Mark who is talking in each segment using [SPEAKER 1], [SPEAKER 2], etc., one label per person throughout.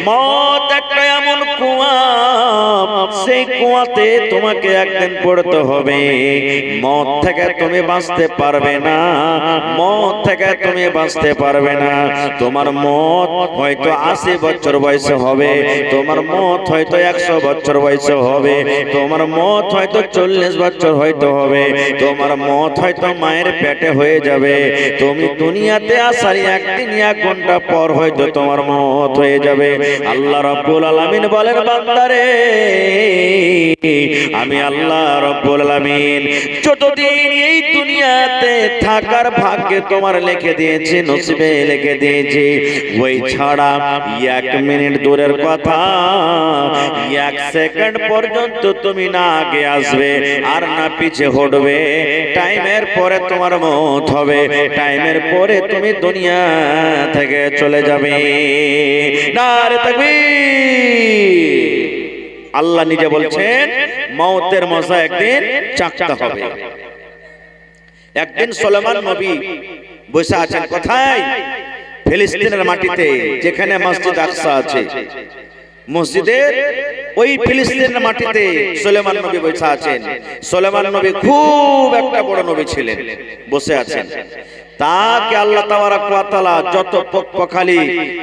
[SPEAKER 1] মত একটা এমন কুয়া, সেই কুয়াতে তোমাকে একদিন পড়তে হবে। মত থেকে তুমি বাঁচতে পারবে না, মত থেকে তুমি বাঁচতে পারবে না। তোমার মত হয়তো 80 বছর বয়সে হবে, তোমার মত হয়তো 100 বছর বয়সে হবে, তোমার মত হয়তো 40 বছর হয়তো হবে, তোমার মত হয়তো মায়ের পেটে হয়ে যাবে। তুমি দুনিয়াতে আসার একদিন 1 ঘন্টা পর হয়তো তোমার মত হয়ে যাবে। আল্লাহ রাব্বুল আলামিন বলেন, বান্দারে আমি আল্লাহ রাব্বুল আলামিন যতদিন এই দুনিয়াতে থাকার ভাগ্যে তোমার লিখে দিয়েছি, নসিবে লিখে দিয়েছি, ওই ছাড়া 1 মিনিট দূরের কথা 1 সেকেন্ড পর্যন্ত তুমি না আগে আসবে আর না পিছে হটবে। টাইমের পরে তোমার মত হবে, টাইমের পরে তুমি দুনিয়া থেকে চলে যাবে। নারে তাকবীর। আল্লাহ নিজে বলছেন মওতের মজা একদিন চাখতে হবে। একদিন সুলাইমান নবী বসে আছেন কোথায়? ফিলিস্তিনের মাটিতে, যেখানে মসজিদ আকসা আছে। মসজিদের ওই ফিলিস্তিনের মাটিতে সুলাইমান নবী বসে আছেন। সুলাইমান নবী খুব একটা বড় নবী ছিলেন, বসে আছেন। তাকে আল্লাহ তাবারক ওয়া তাআলা যত পক্ষালী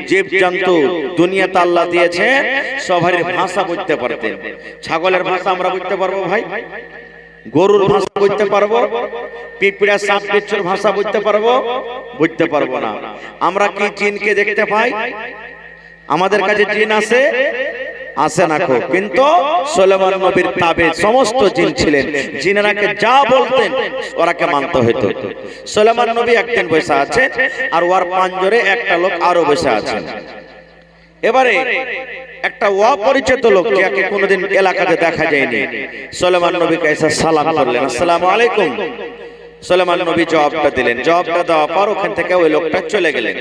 [SPEAKER 1] জীবজন্তু দুনিয়াতে আল্লাহ দিয়েছেন, সবার ভাষা বুঝতে পারতেন। ছাগলের ভাষা আমরা বুঝতে পারবো ভাই? গরুর ভাষা বুঝতে পারবো? পিঁপড়া সাপ বিচ্ছুর ভাষা বুঝতে পারবো? বুঝতে পারবো না। আমরা কি জিনকে দেখতে পাই? আমাদের কাছে জিন আছে? আসে না কো। কিন্তু সুলাইমান নবীর তাবে সমস্ত জিন ছিলেন। জিনেরাকে যা বলতেন ওরাকে মানতে হতো। সুলাইমান নবী একদিন বসে আছেন, আর ওর পাঞ্জরে একটা লোক আরো বসে আছেন। এবারে একটা অপরিচিত লোক, যাকে কোনোদিন এলাকাতে দেখা যায়নি, সুলাইমান নবীকে এসে সালাম করলেন, আসসালামু আলাইকুম। সুলাইমান নবী জবাবটা দিলেন। জবাবটা দেওয়ার পর ওখান থেকে ওই লোকটা চলে গেলেন।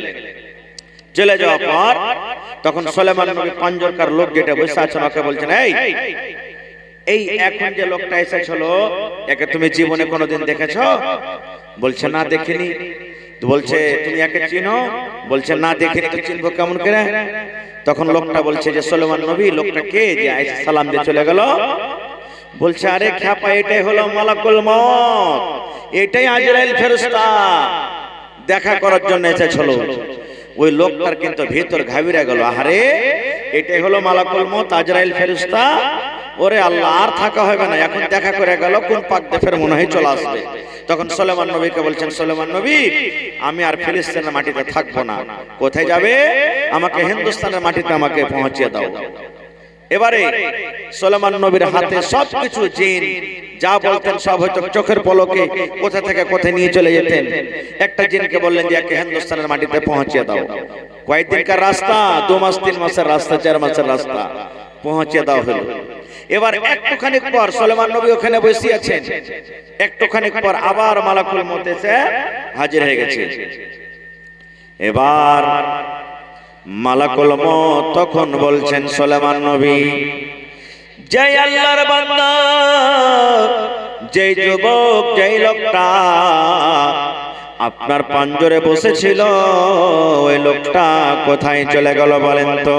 [SPEAKER 1] চলে যাওয়ার পর তখন সুলাইমান নবী পাঞ্জরকার লোক যেটা বসে আছেন ওকে বলছেন, এই এখন যে লোকটা এসেছিল, একে তুমি জীবনে কোনোদিন দেখেছো? বলছে না, দেখিনি। বলছে তুমি একে চিনো? বলছে না, দেখিনি। তো চিনবো কেমন করে? তখন লোকটা বলছে যে সুলাইমান নবী। লোকটা কে যে সালাম দিয়ে চলে গেল? বলছে আরে খ্যাপা, এটাই হলো মালাকুল মউত, এটাই আজরাইল ফেরেশতা, দেখা করার জন্য এসেছিল। ওই লোকটার কিন্তু ভিতর ঘাবড়ে গেল, আরে এটাই হলো মালাকুল মউত, আজরাইল ফেরেশতা। ওরে আল্লাহ, আর থাকা হবে না, এখন দেখা করে গেল, কোন পাক দেফের মনে হয় চলে আসবে। তখন সুলাইমান নবীকে বলছেন, সুলাইমান নবী আমি আর ফিলিস্তিনের মাটিতে থাকবো না। কোথায় যাবে? আমাকে হিন্দুস্তানের মাটিতে আমাকে পৌঁছিয়ে দাও। এবারে সুলাইমান নবীর হাতে সবকিছু, জিন যা বলতেন সব হয়তো চোখের পলকে কোথা থেকে কোথায় নিয়ে চলে যেতেন। একটা জিনকে বললেন যে একে হিন্দুস্তানের মাটিতে পৌঁছিয়ে দাও। কয়েকদিনকার রাস্তা, 2 মাস 3 মাসের রাস্তা, 4 মাসের রাস্তা, পৌঁছিয়ে দাও হলো। এবার একটুখানি পর সুলাইমান নবী ওখানে বসে আছেন। একটুখানি পর আবার মালাকুল মউত এসে হাজির হয়ে গেছে। এবার মালাকুল মউত তখন বলছেন, সুলাইমান নবী, যে আল্লাহর বান্দা, যে যুবক, যে লোকটা আপনার পাঞ্জরে বসেছিল, ওই লোকটা কোথায় চলে গেল বলেন তো?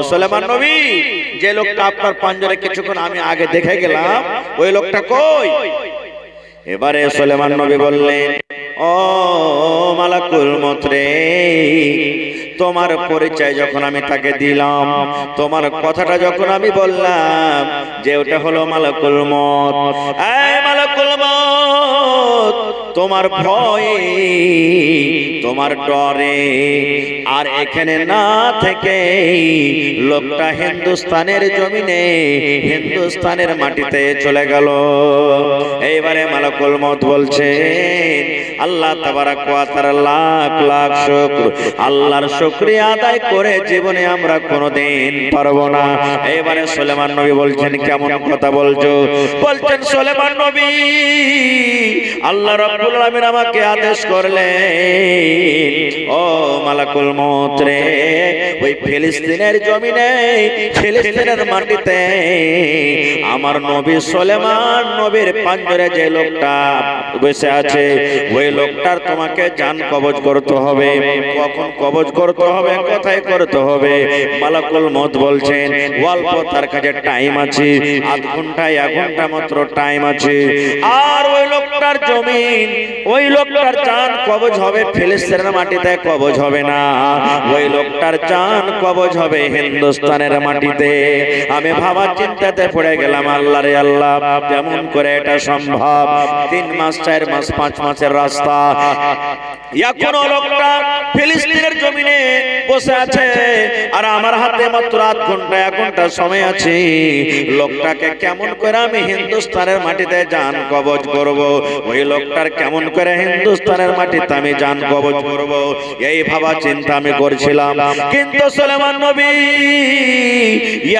[SPEAKER 1] সুলাইমান নবী, যে লোকটা আপনার পাঞ্জরে কিছুক্ষণ আমি আগে দেখে গেলাম, ওই লোকটা কই? এবারে সুলাইমান নবী বললেন, ও মালাকুল মউত রে, তোমার পরিচয় যখন আমি তাকে দিলাম, তোমার কথাটা যখন আমি বললাম যে ওটা হলো মালাকুল মউত, এই মালাকুল মউত, তোমার ভয়ে, তোমার ডরে আর এখানে না থেকে লোকটা হিন্দুস্তানের জমিনে, হিন্দুস্তানের মাটিতে চলে গেল। এইবারে মালাকুল মউত বলছেন, আল্লাহ তাবারক ওয়া তাআলা লাখ লাখ শুকর, আল্লাহর শুকরিয়া আদায় করে জীবনে আমরা কোনোদিন পারবো না। এবারে সুলাইমান নবী বলছেন, কেমন কথা বলছো? বলছেন, সুলাইমান নবী, আল্লাহ রাব্বুল আলামিন আমাকে আদেশ করলেন, ও মালাকুল মউত রে, ওই ফিলিস্তিনের জমিনে ফিলিস্তিনের মাটিতে আমার নবী সুলেমান নবীর পাঞ্জরে যে লোকটা বসে আছে ওই লোকটার তোমাকে জান কবজ করতে হবে। কখন কবজ করতে হবে, কোথায় করতে হবে? মালাকুল মউত বলছেন অল্প তার কাছে টাইম আছে, আধ ঘন্টা 1 ঘন্টা মাত্র টাইম আছে। আর ওই লোকটার জমিন, ওই লোকটার জান কবজ হবে ফিলিস্তিনের মাটিতে, কবজ হবে না। ওই লোকটার জান কবজ হবে হিন্দুস্তানের মাটিতে। আমি ভাবা চিন্তাতে পড়ে গেলাম, আল্লাহ রে আল্লাহ, কেমন করে এটা সম্ভব? 3 মাস 4 মাস 5 মাসের রাস্তা, এখনো লোকটা ফিলিস্তিনের জমিনে বসে আছে আর আমার হাতে মাত্র আধ ঘন্টা 1 ঘন্টা সময় আছে। লোকটাকে কেমন করে আমি হিন্দুস্তানের মাটিতে জান কবজ করব? ওই লোকটার কেমন করে হিন্দুস্তানের মাটিতে আমি জান কবজ করব? এই ভাবা চিন্তা আমি করছিলাম। কিন্তু সুলেমান নবী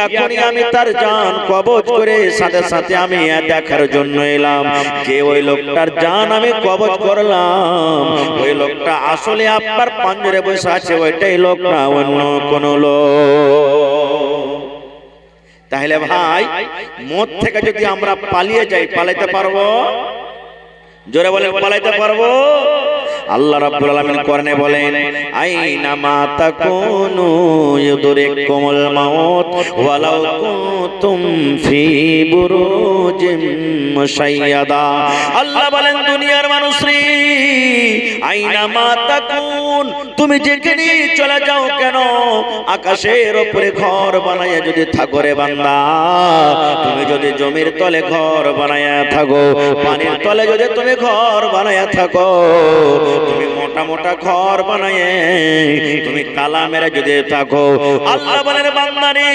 [SPEAKER 1] এখনই আমি তার জান কবজ করে সাথে সাথে আমি দেখার জন্য এলাম যে ওই লোকটার জান আমি কবজ করলাম, ওই লোকটা আসলে আপনার পাঞ্জরে বসে আছে, ওইটাই লোক না অন্য কোন লোক। তাহলে ভাই, মদ থেকে যদি আমরা পালিয়ে যাই, পালাইতে পারবো? জোরে বলেন, পালাইতে পারবো? আল্লাহ রাব্বুল আলামিন কোরআনে বলেন, আইনা মা তাকুনু ইউদরিকুমুল মাউত ওয়ালাউ কুনতুম ফি বুরুজিম মুশাইয়াদা। আল্লাহ বলেন, দুনিয়ার মানুষরে, আইনা মা তাকুন, তুমি যেখানে চলে যাও কেন, আকাশের উপরে ঘর বানায়া যদি থাকো রে বান্দা, তুমি যদি জমির তলে ঘর বানায়া থাকো, পানির তলে যদি তুমি ঘর বানায়া থাকো, তুমি মোটা মোটা ঘর বানায় তুমি তালা মেরে যদি থাকো, আল্লাহ বলেন বান্দারে,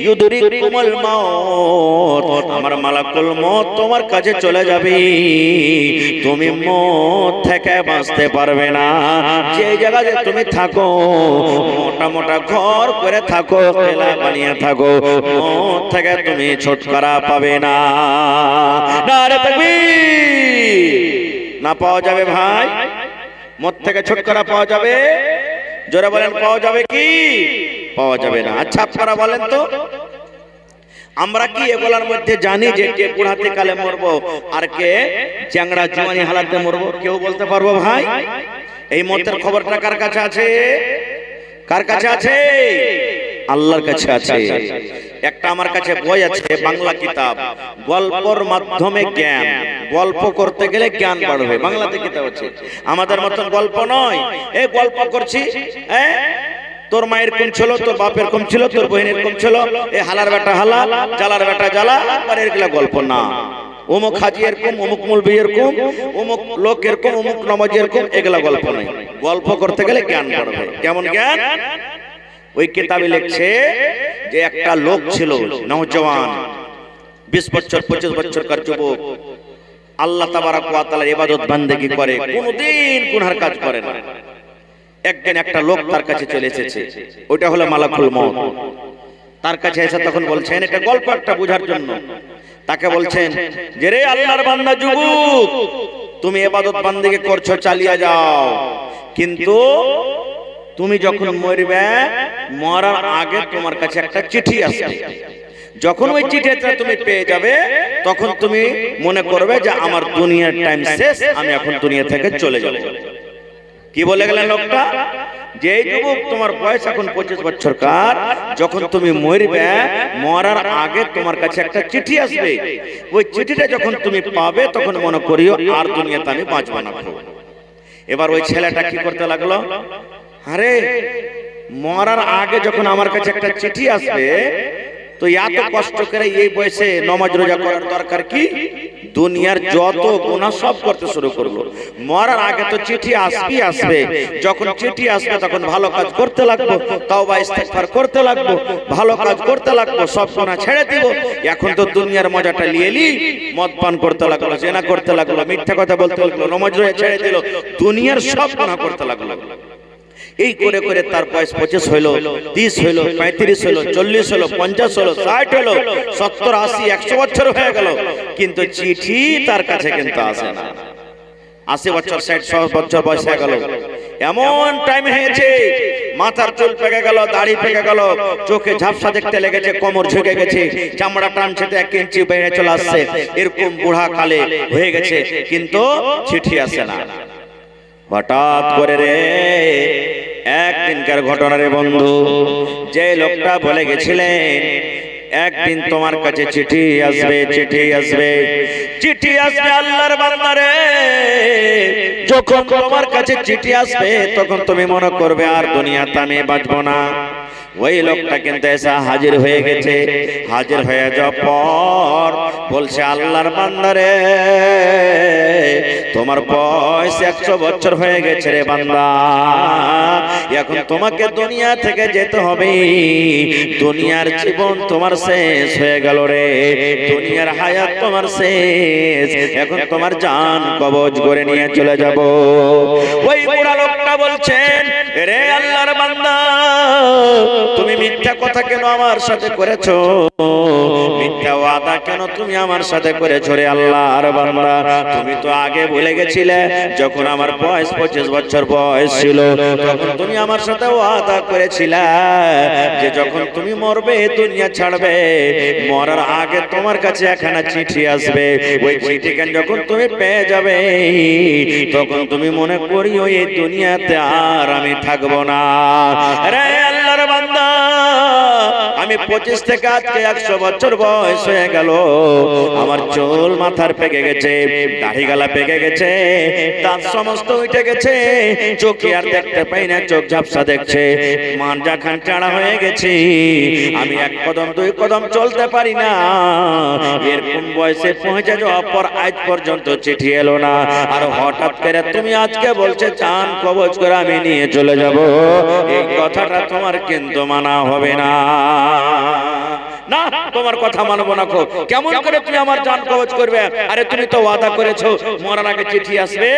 [SPEAKER 1] ইউদরিকুমুল মাউত, আমার মালাকুল মউত তোমার কাছে চলে যাবে, তুমি মউত থেকে বাঁচতে পারবে না। যে জায়গায় তুমি থাকো, মোটা মোটা ঘর করে থাকো, কেলা বানিয়ে থাকো, মউত থেকে তুমি ছুটকারা পাবে না। নারে তাকবীর! না পাওয়া যাবে ভাই? মদ থেকে ছুটকারা পাওয়া যাবে? জোরে বলেন, পাওয়া যাবে কি? পাওয়া যাবে না। আচ্ছা আপনারা বলেন তো, আমরা কি এগুলোর মধ্যে জানি যে কে বুড়াতে কালে মরবো আর কে চ্যাংড়া জুয়ানি হালাতে মরবো? কেউ বলতে পারবো ভাই? এই মতের খবরটা কার কাছে আছে? কার কাছে আছে? আল্লাহর কাছে আছে। একটা আমার কাছে বই আছে, বাংলা কিতাব, গল্পর মাধ্যমে জ্ঞান। গল্প করতে গেলে জ্ঞান বাড়বে, বাংলাতে কিতাব আছে। আমাদের মতন গল্প নয়, এই গল্প করছি, তোর মায়ের কম ছিল, তোর বাপের কম ছিল, তোর বহিনের কম ছিল, এই হালার বেটা হালা, জালার বেটা জালা, আর এগুলা গল্প না। অমুক হাজি এরকম, অমুক মৌলবি এরকম, অমুক লোক এরকম, অমুক নামাজি এরকম, এগুলা গল্প নাই। গল্প করতে গেলে জ্ঞান বাড়বে। কেমন জ্ঞান? ওই কিতাবে লিখছে যে একটা লোক ছিল, নওজওয়ান, 20 বছর 25 বছরকার যুবক, আল্লাহ তাবারক ওয়া তাআলার ইবাদত বান্দেগি করে, কোনদিন গুনার কাজ করে না। একদিন একটা লোক তার কাছে চলে এসেছে, ওইটা হলো মালাকুল মউত। তার কাছে এসে তখন বলছেন, এটা গল্প একটা বোঝার জন্য, তাকে বলছেন যে রে আল্লাহর বান্দা যুবক, তুমি ইবাদত বান্দেগি করছো, চালিয়ে যাও, কিন্তু তুমি যখন মরবে, মরার আগে তোমার কাছে একটা চিঠি আসবে। যখন ওই চিঠিটা তুমি পেয়ে যাবে, তখন তুমি মনে করবে যে আমার দুনিয়ার টাইম শেষ, আমি এখন দুনিয়া থেকে চলে যাব। কি বলে গেলেন লোকটা? যে যুবক, তোমার বয়স এখন 25 বছরকার, যখন তুমি মরবে, মরার আগে তোমার কাছে একটা চিঠি আসবে। ওই চিঠিটা যখন তুমি পাবে, তখন মনে করিও আর দুনিয়াতে আমি বাঁচবো না। এবার ওই ছেলেটা কি করতে লাগলো? আরে, মরার আগে যখন আমার কাছে একটা চিঠি আসবে, তো এত কষ্ট করে এই বয়সে নামাজ রোজা করার দরকার কি? দুনিয়ার যত গুনাহ সব করতে শুরু করলো। মরার আগে তো চিঠি আসবে, যখন চিঠি আসবে তখন ভালো কাজ করতে লাগবো, তাওবা ইস্তেগফার করতে লাগবো, ভালো কাজ করতে লাগবো, সব গুনাহ ছেড়ে দিব। এখন তো দুনিয়ার মজাটা লিয়েলি, মদ পান করতে লাগলো, জেনা করতে লাগলো, মিথ্যা কথা বলতে লাগলো, নামাজ রোজা ছেড়ে দিল, দুনিয়ার সব গুনাহ করতে লাগলো। এই করে করে তার বয়স 25 হইলো, 30 হইলো, 35 হইলো, 40 হইলো, 50 হইলো, 60 হইলো, 70, 80, 100 বছর হয়ে গেল, কিন্তু চিঠি তার কাছে কিন্তু আসে না। 80 বছর 60 বছর বয়স হয়ে গেল, এমন টাইম হয়েছে মাথার চুল পেকে গেল, দাড়ি পেকে গেল, চোখে ঝাপসা দেখতে লেগেছে, কোমর ঝুঁকে গেছে, চামড়া টানছে 1 ইঞ্চি বেড়ে চলে আসছে, এরকম বুড়া কালে হয়ে গেছে, কিন্তু চিঠি আসে না। হঠাৎ করে রে একদিনকার ঘটনা রে বন্ধু, যে লোকটা বলে গেছিলেন একদিন তোমার কাছে চিঠি আসবে, চিঠি আসবে, চিঠি আসবে, আল্লাহর বান্দা রে, যখন তোমার কাছে চিঠি আসবে তখন তুমি মনে করবে আর দুনিয়াতে আমি বাঁচবো না। ওই লোকটা কিন্তু এসে হাজির হয়ে গেছে। হাজির হয়ে যাওয়ার পর বলছে, আল্লাহর বান্দা রে, তোমার বয়স 100 বছর হয়ে গেছে রে বান্দা, এখন তোমাকে দুনিয়া থেকে যেতে হবে, দুনিয়ার জীবন তোমার শেষ হয়ে গেল রে, দুনিয়ার হায়াত তোমার শেষ, এখন তোমার জান কবজ করে নিয়ে চলে যাব। ওই বুড়া লোকটা বলছেন, রে আল্লাহর বান্দা, তুমি মিথ্যা কথা কেন আমার সাথে করেছো, মিথ্যা ওয়াদা কেন তুমি আমার সাথে করেছো রে আল্লাহর বান্দা? তুমি তো আগে বলে গেছিলে যখন আমার বয়স 25 বছর বয়স ছিল, তখন তুমি আমার সাথে ওয়াদা করেছিলে যে যখন তুমি মরবে, দুনিয়া ছাড়বে, মরার আগে তোমার কাছে একখানা চিঠি আসবে, ওই চিঠিখান যখন তুমি পেয়ে যাবে তখন তুমি মনে করিও এই দুনিয়াতে আর আমি থাকবো না। রে আল্লাহর বান্দা, আমি 25 থেকে আজকে 100 বছর বয়স হয়ে গেল, আমার চুল মাথার পেকে গেছে, দাড়ি গালা পেকে গেছে, দাঁত সমস্ত উঠে গেছে, চোখে আর দেখতে পাই না, চোখ ঝাপসা দেখছে, মানজা খান টাড়া হয়ে গেছে, আমি 1 কদম 2 কদম চলতে পারি না। এরকম বয়সে পৌঁছে যাওয়ার পর আজ পর্যন্ত চিঠি এলো না, আর হঠাৎ করে তুমি আজকে বলছে জান কবজ করে আমি নিয়ে চলে যাব, এই কথাটা তোমার কিন্তু মানা হবে না। না, তোমার কথা মানবো না। কেমন করে তুমি আমার জান কবজ করবে? আরে তুমি তো ওয়াদা করেছো মরার আগে চিঠি আসবে।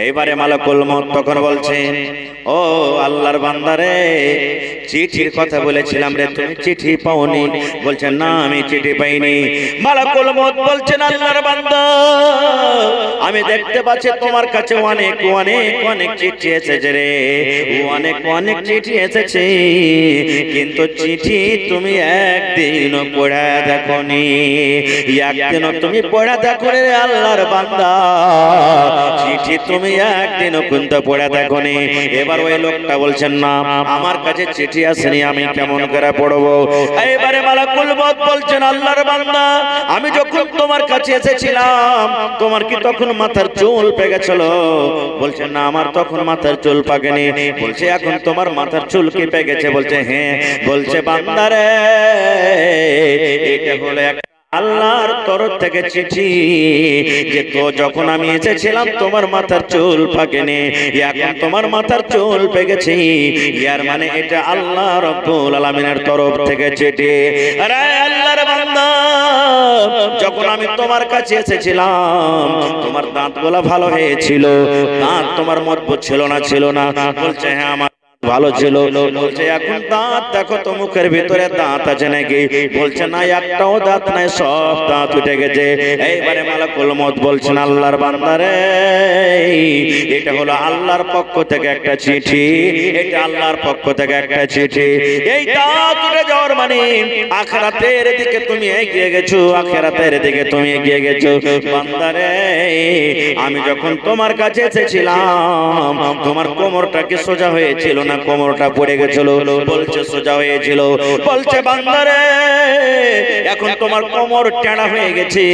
[SPEAKER 1] এইবারে মালাকুল মউত তখন বলছেন, ও আল্লাহর বান্দা রে, চিঠির কথা বলেছিলাম রে, তুমি চিঠি পাওনি? বলছেন, না আমি চিঠি পাইনি। মালাকুল মউত বলছেন, আল্লাহর বান্দা, আমি দেখতে পাচ্ছি তোমার কাছে অনেক অনেক অনেক চিঠি এসেছে রে, অনেক অনেক চিঠি এসেছে, কিন্তু চিঠি তুমি একদিনও পড়া দেখোনি, একদিনও তুমি পড়া দেখো রে আল্লাহর বান্দা, চিঠি তুমি একদিনও কিন্তু পড়া দেখোনি। এবার ওই লোকটা বলছেন, না আমার কাছে চিঠি আসেনি, আমি কেমন করে পড়বো? এবারে মালাকুল মউত বলছেন, আল্লাহর বান্দা, আমি যখন তোমার কাছে এসেছিলাম তোমার কি তখন মাথার চুল পেকেছিল? বলছেন, না আমার তখন মাথার চুল পাকেনি। বলছে, এখন তোমার মাথার চুল কি পেকেছে? বলছে, হ্যাঁ। বলছে, বান্দা রে, এটা হলো আল্লাহর তরফ থেকে চিঠি, যে তো যখন আমি এসেছিলাম তোমার মাথার চুল পাকেনি, এখন তোমার মাথার চুল পেকেছে, ইয়ার মানে এটা আল্লাহ রাব্বুল আলামিনের তরফ থেকে চিঠি। আরে আল্লাহর বান্দা, যখন আমি তোমার কাছে এসেছিলাম তোমার দাঁতগুলো ভালো হয়েছিল, দাঁত তোমার মজবুত ছিল না? ছিল না। বলছে, হ্যাঁ আমার ভালো ছিল। বলছে, এখন দাঁত দেখো তো মুখের ভিতরে দাঁত আছে নাকি? বলছে, না একটাও দাঁত নাই, সব দাঁত উঠে গেছে। এইবারে মালাকুল মউত বলছেন, আল্লাহর বান্দা রে, এটা হলো আল্লাহর পক্ষ থেকে একটা চিঠি, এটা আল্লাহর পক্ষ থেকে একটা চিঠি। এই দাঁত উঠে যাওয়ার মানে আখিরাতের দিকে তুমি এগিয়ে গেছো, আখিরাতের দিকে তুমি এগিয়ে গেছো। বান্দা রে, আমি যখন তোমার কাছে এসেছিলাম তোমার কোমরটা কি সোজা হয়েছিল না কোমরটা পড়ে গেছিল? বলছে, সোজা হয়েছিল। বলছে, বান্দা রে, এখন তোমার কোমর টেঁড়া হয়ে গেছে,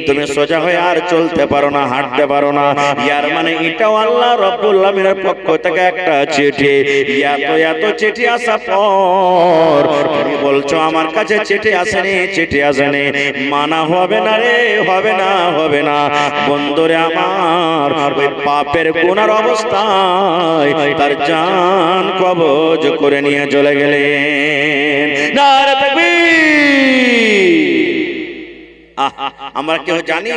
[SPEAKER 1] তুমি সোজা হয়ে আর চলতে পারো না, হাঁটতে পারো না। ইয়ার মানে এটাও আল্লাহ রাব্বুল আলামিনের পক্ষ থেকে একটা চিঠি। এত চিঠি আসা পর তুমি বলছো আমার কাছে চিঠি আসেনি, চিঠি আসেনি, মানা হবে না রে, হবে না, হবে না। বন্ধুরে আমার, ওই পাপের গুনার অবস্থায় তার জান কবজ করে নিয়ে চলে গেলেন। নারে তাকবীর! আমরা কেউ জানি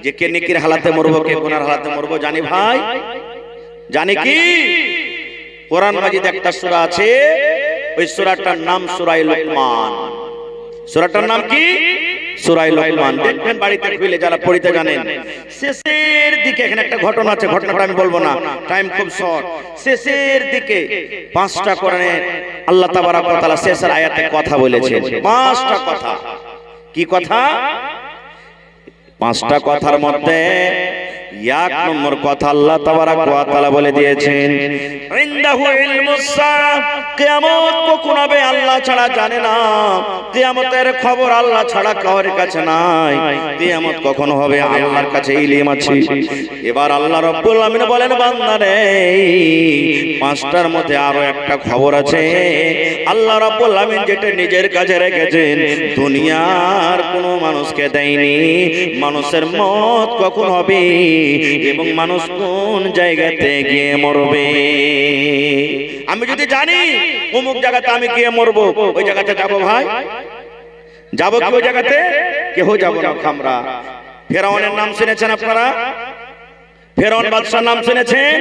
[SPEAKER 1] যে কে নেকির হালাতে মরবো, কে গুনার হালাতে মরবো? জানি ভাই? জানি কি? কোরআন মাজিদ একটা সূরা আছে, ওই সূরাটার নাম সূরা লুকমান। সূরাটার নাম কি? সূরা লোকমান দেখবেন বাড়িতে খুলে যারা পড়তে জানেন শেষের দিকে এখানে একটা ঘটনা আছে, ঘটনাটা আমি বলবো না, টাইম খুব শর্ট। শেষের দিকে 5টা কোরআনে আল্লাহ তাবারক ওয়া তাআলা শেষের আয়াতে কথা বলেছেন। 5টা কথা। কি কথা? 5টা কথার মধ্যে 1 নম্বর কথা আল্লাহ তাবারক ওয়া তাআলা বলে দিয়েছেন, ইনদাহু ইলমুস সাআহ, কিয়ামত কখন হবে আল্লাহ ছাড়া জানে না। কিয়ামতের খবর আল্লাহ ছাড়া কারোর কাছে নাই। কিয়ামত কখন হবে আল্লাহর কাছে ইলম আছে। এবার আল্লাহ রাব্বুল আলামিন বলেন, বান্দারে 5টার মধ্যে আরো একটা খবর আছে। আল্লাহ রাব্বুল আলামিন যেটা নিজের কাছে রেখেছেন দুনিয়ার কোনো মানুষকে দেয়নি। মানুষের মত কখন হবে এবং মানুষ কোন জায়গাতে গিয়ে মরবে। আমি যদি জানি অমুক জায়গাতে আমি গিয়ে মরবো, ওই জায়গাতে যাবো ভাই? যাবো কি ওই জায়গাতে? কেউ যাবো না আমরা। ফেরাউনের নাম শুনেছেন আপনারা? ফেরাউন বাদশার নাম শুনেছেন?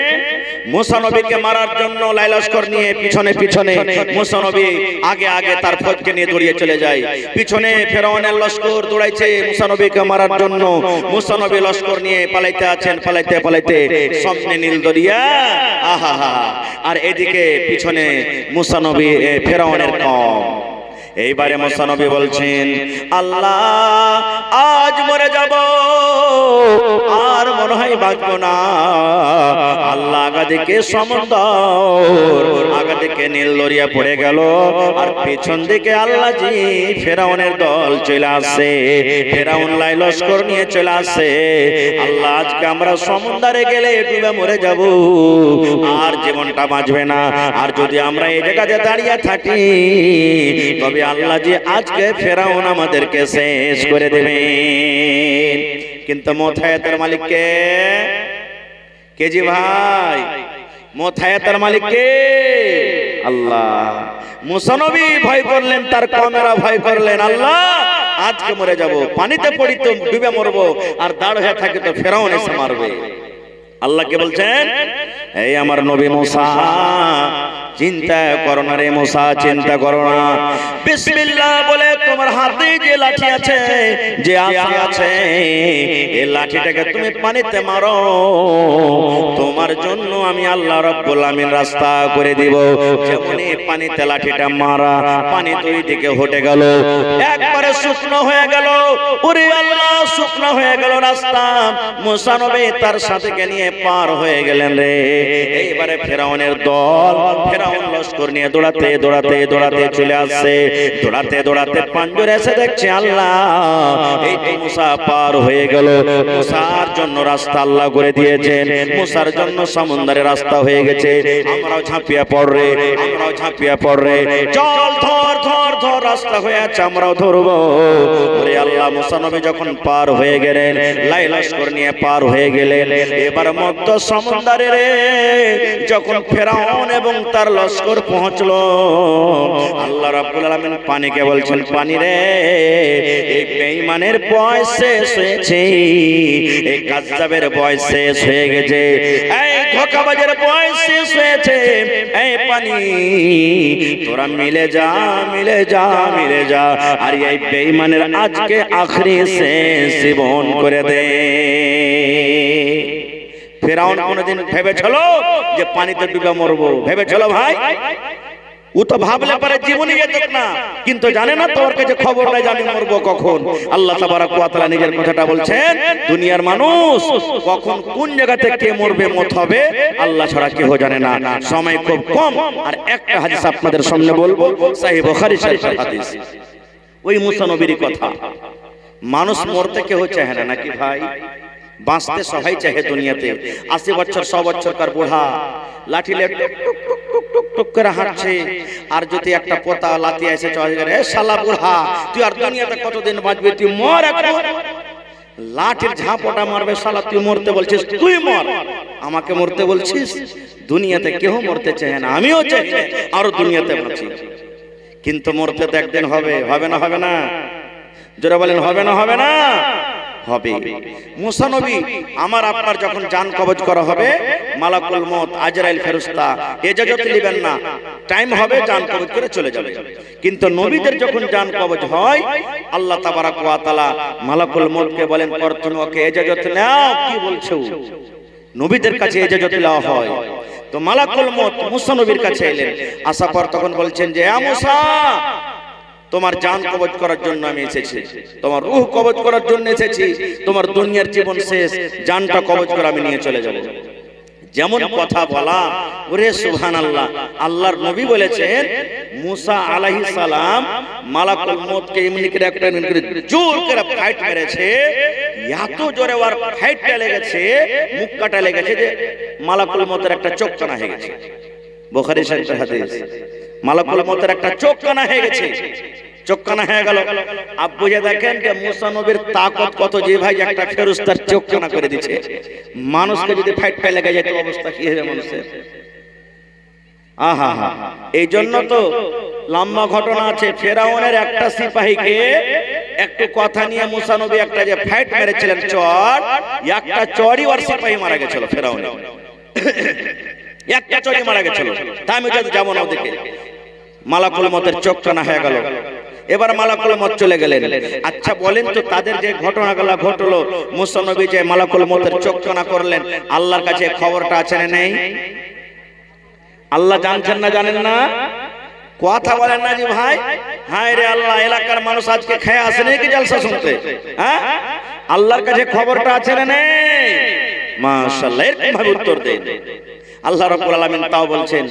[SPEAKER 1] মুসা নবীকে মারার জন্য লাইলস্কর নিয়ে পিছনে পিছনে মুসা নবী আগে আগে তার ফৌজকে নিয়ে দৌড়িয়ে চলে যায়। পিছনে ফেরাউনের লস্কর দৌড়াইছে মুসা নবীকে মারার জন্য। মুসা নবী লস্কর নিয়ে পালাইতে আছেন, পালাইতে পালাইতে সামনে নীল দরিয়া, আহা, আর এদিকে পিছনে মুসা নবী ফেরাউনের কওম। এইবারে মুসা নবী বলছেন, আল্লাহ আজ মরে যাব, আর মনে হয় বাঁচবো না। আল্লাহ আগা দিকে সমুদ্র, আগা দিকে নীল দরিয়া পড়ে গেল, আর পেছন দিকে আল্লাহ জি ফেরাউনের দল চলে আসে, ফেরাউন লাই লস্কর নিয়ে চলে আসে। আল্লাহ আজকে আমরা সমুদ্রে গেলে ডুবে মরে যাব, আর জীবনটা বাঁচবে না। আর যদি আমরা এই জায়গাতে দাঁড়িয়ে থাকি তবে আল্লাহ জি আজকে ফেরাউন আমাদেরকে শেষ করে দেবে। কিন্তু মোথায়াতের মালিক কে? কে জি ভাই? মোথায়াতের মালিক কে? আল্লাহ। মুসা নবী ভয় করলেন, তার কওমেরা ভয় করলেন, আল্লাহ আজকে মরে যাব, পানিতে পড়ি তো ডুবে মরবো, আর দাঁড় হয়ে থাকে তো ফেরাউন এসে মারবে। আল্লাহ কে বলছেন, এই আমার নবী মুসা চিন্তা করো না রে মুসা, চিন্তা করো না। বিসমিল্লাহ বলে তোমার হাতে যে লাঠি আছে, যে আসি আছে, এই লাঠিটাকে তুমি পানিতে মারো, তোমার জন্য আমি আল্লাহ রাব্বুল আমিন রাস্তা করে দিব। যেমন এই পানিতে লাঠিটা মারা, পানি দুই দিকে হটে গেল, একবারে শুকনো হয়ে গেল। ওরে আল্লাহ, শুকনো হয়ে গেল রাস্তা। মুসা নবী তার সাথীকে নিয়ে পার হয়ে গেলেন রে। এইবারে ফেরাউনের দল, ফেরাউন লস্কর নিয়ে দৌড়াতে দৌড়াতে দৌড়াতে চলে আসছে। দৌড়াতে দৌড়াতে পাঞ্জরে এসে দেখছে আল্লাহ এই তো মুসা পার হয়ে গেল। মুসার জন্য রাস্তা আল্লাহ করে দিয়েছেন, মুসার জন্য সমুদ্রের রাস্তা হয়ে গেছে। আমরাও ঝাঁপিয়ে পড়রে, আমরাও ঝাঁপিয়ে পড়রে, চল ধর ধর ধর, রাস্তা হয়ে আছে, আমরাও ধরবো। ওরে আল্লাহ, মুসা নবী যখন পার হয়ে গেলেন, লাই লস্কর নিয়ে পার হয়ে গেলেন, এবার মধ্য সমুদ্রে রে যখন ফেরাউন এবং তার লস্কর পৌঁছলো, আল্লাহ রাব্বুল আলামিন পানিকে বলছেন, পানি রে এই বেঈমানের বয়স শেষ হয়েছে, এই কাজ্জাবের বয়স শেষ হয়ে গেছে, এই ধোঁকাবাজের বয়স শেষ হয়েছে। এই পানি তোরা মিলে যা, মিলে যা, মিলে যা, আর এই বেঈমানের আজকে আখরি শেষ জীবন করে দে। ফেরাউন কোনদিন ভেবেছিল যে পানিতে ডুবে মরবো? ভেবেছিল ভাই? ও তো ভাবলে পারে জীবনে যেত না, কিন্তু জানে না তোর কাছে খবর নাই জানি মরবো কখন। আল্লাহ তাবারক ওয়া তাআলা নিজের কথাটা বলছেন, দুনিয়ার মানুষ কখন কোন জায়গাতে কে মরবে মত হবে আল্লাহ ছাড়া কেউ জানে না। সময় খুব কম, আর একটা হাদিস আপনাদের সামনে বলবো, সহিহ বুখারী শরীফের হাদিস। ওই মুসা নবীর কথা, মানুষ মরতে কেউ চায় না নাকি ভাই? বাঁচতে সবাই চাহে দুনিয়াতে। 80 বছর 100 বছরকার বুড়া লাঠি লে টুক টুক টুক টুক টুক টুক করে হাঁটছে, আর যদি একটা পোতা লাথি এসে চলে গেলে, এ শালা বুড়া তুই আর দুনিয়াতে কতদিন বাঁচবি, তুই মর এখন। লাঠির ঝাপটা মারবে, শালা তুই মরতে বলছিস, তুই মর, আমাকে মরতে বলছিস। দুনিয়াতে কেউ মরতে চায় না, আমিও চাই আরো দুনিয়াতে বাঁচি, কিন্তু মরতে তো একদিন হবে। হবে না? হবে না? জোরে বলেন, হবে না? হবে না? হবে। মুসা নবী আমার আপনার যখন জান কবজ করা হবে, মালাকুল মউত আজরাইল ফেরেশতা ইজাজত নেবেন না, টাইম হবে জান কবজ করে চলে যাবে। কিন্তু নবীদের যখন জান কবজ হয়, আল্লাহ তাবারাক ওয়া তাআলা মালাকুল মউতকে বলেন, পর তুমি ওকে ইজাজত নাও। কি বলছো? নবীদের কাছে ইজাজত দেওয়া হয়। তো মালাকুল মউত মুসা নবীর কাছে এলেন, আসার পর তখন বলছেন যে ইয়া মুসা, তোমার জান কবজ করার জন্য আমি এসেছি, তোমার রূহ কবজ করার জন্য এসেছি, তোমার দুনিয়ার জীবন শেষ, জানটা কবজ করে আমি নিয়ে চলে যাব। যেমন কথা বলা, ওরে সুবহানাল্লাহ। আল্লাহর নবী বলেছেন মুসা আলাইহিস সালাম মালাকুল মউতকে এমনি করে একটা জোর করে ফাইট মেরেছে, এত জোরে ওর ফাইটটা লেগেছে, মুখ কাটা লেগেছে যে মালাকুল মউতের একটা চোখ কানা হয়ে গেছে। বুখারী শরীফের হাদিস, মালাকুল মউতের একটা চোখ কানা হয়ে গেছে। চোখ কানা হয়ে গেল। আব্বু যে দেখেন যে মুসা নবীর তাকত কত, যে ভাই একটা ফেরেশতার চোখ কানা করে দিয়েছে। মানুষকে যদি ফাইট পাই লেগে যেত অবস্থা কি হবে মানুষের? আহা হা। এই জন্য তো লম্বা ঘটনা আছে, ফেরাউনের একটা সিপাহীকে একটু কথা নিয়ে মুসা নবী একটা যে ফাইট মেরেছিলেন চর, একটা চরই ওর সিপাহী মারা গেছিল ফেরাউন, একটা চরই মারা গেছিল। তাই আমি যাব না ওদিকে। মালাকুল মউতের চোখ কানা হয়ে গেল। এবার মালাকুল মউত চলে গেলেন। আচ্ছা বলেন তো, তাদের যে ঘটনাগুলো ঘটলো, মুসা নবী যে মালাকুল মউতের চোখ কানা করলেন, আল্লাহর কাছে খবরটা আছে না নেই? আল্লাহ জানছেন না জানেন না? কথা বলেন না জি ভাই। হায় রে আল্লাহ, এলাকার মানুষ আজকে খেয়ে আসে নাকি জলসা শুনতে? হ্যাঁ, আল্লাহর কাছে খবরটা আছে না নেই? মাশাআল্লাহ, এরকম ভাবে উত্তর দেন। আল্লাহ রাব্বুল আলামিন তাও বলছেন,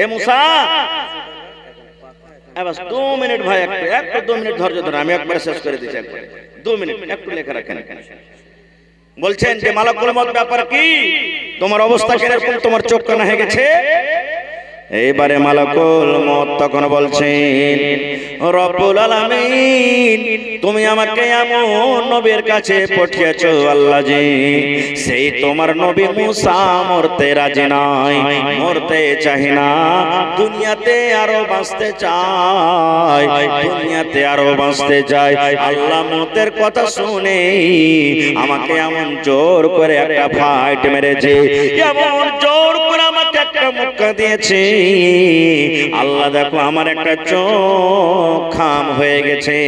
[SPEAKER 1] এ মুসা, বাস 2 মিনিট ভাই, একটু 2 মিনিট ধৈর্য ধরে, আমি একবার শেষ করে দিচ্ছি। একবার 2 মিনিট একটু লেখা রাখেন। বলছেন যে মালাকুল মউত ব্যাপার কি, তোমার অবস্থা কিরকম, তোমার চোখ কানা হয়ে গেছে? এইবারে মালাকুল মউত তখন বলছেন, রব্বুল আলামিন তুমি আমাকে এমন নবীর কাছে পাঠিয়েছো আল্লাহ জি, সেই তোমার নবী মুসা মরতে রাজি নয়, মরতে চায় না, দুনিয়াতে আরো বাঁচতে চায়, দুনিয়াতে আরো বাঁচতে চায়। আল্লাহ মউতের কথা শুনে আমাকে এমন জোর করে একটা ফাইট মেরেছে, এমন জোর করে আমাকে একটা মুক্কা দিয়েছে, আল্লাহ দেখো আমার একটা চোখ খাম হয়ে গেছে।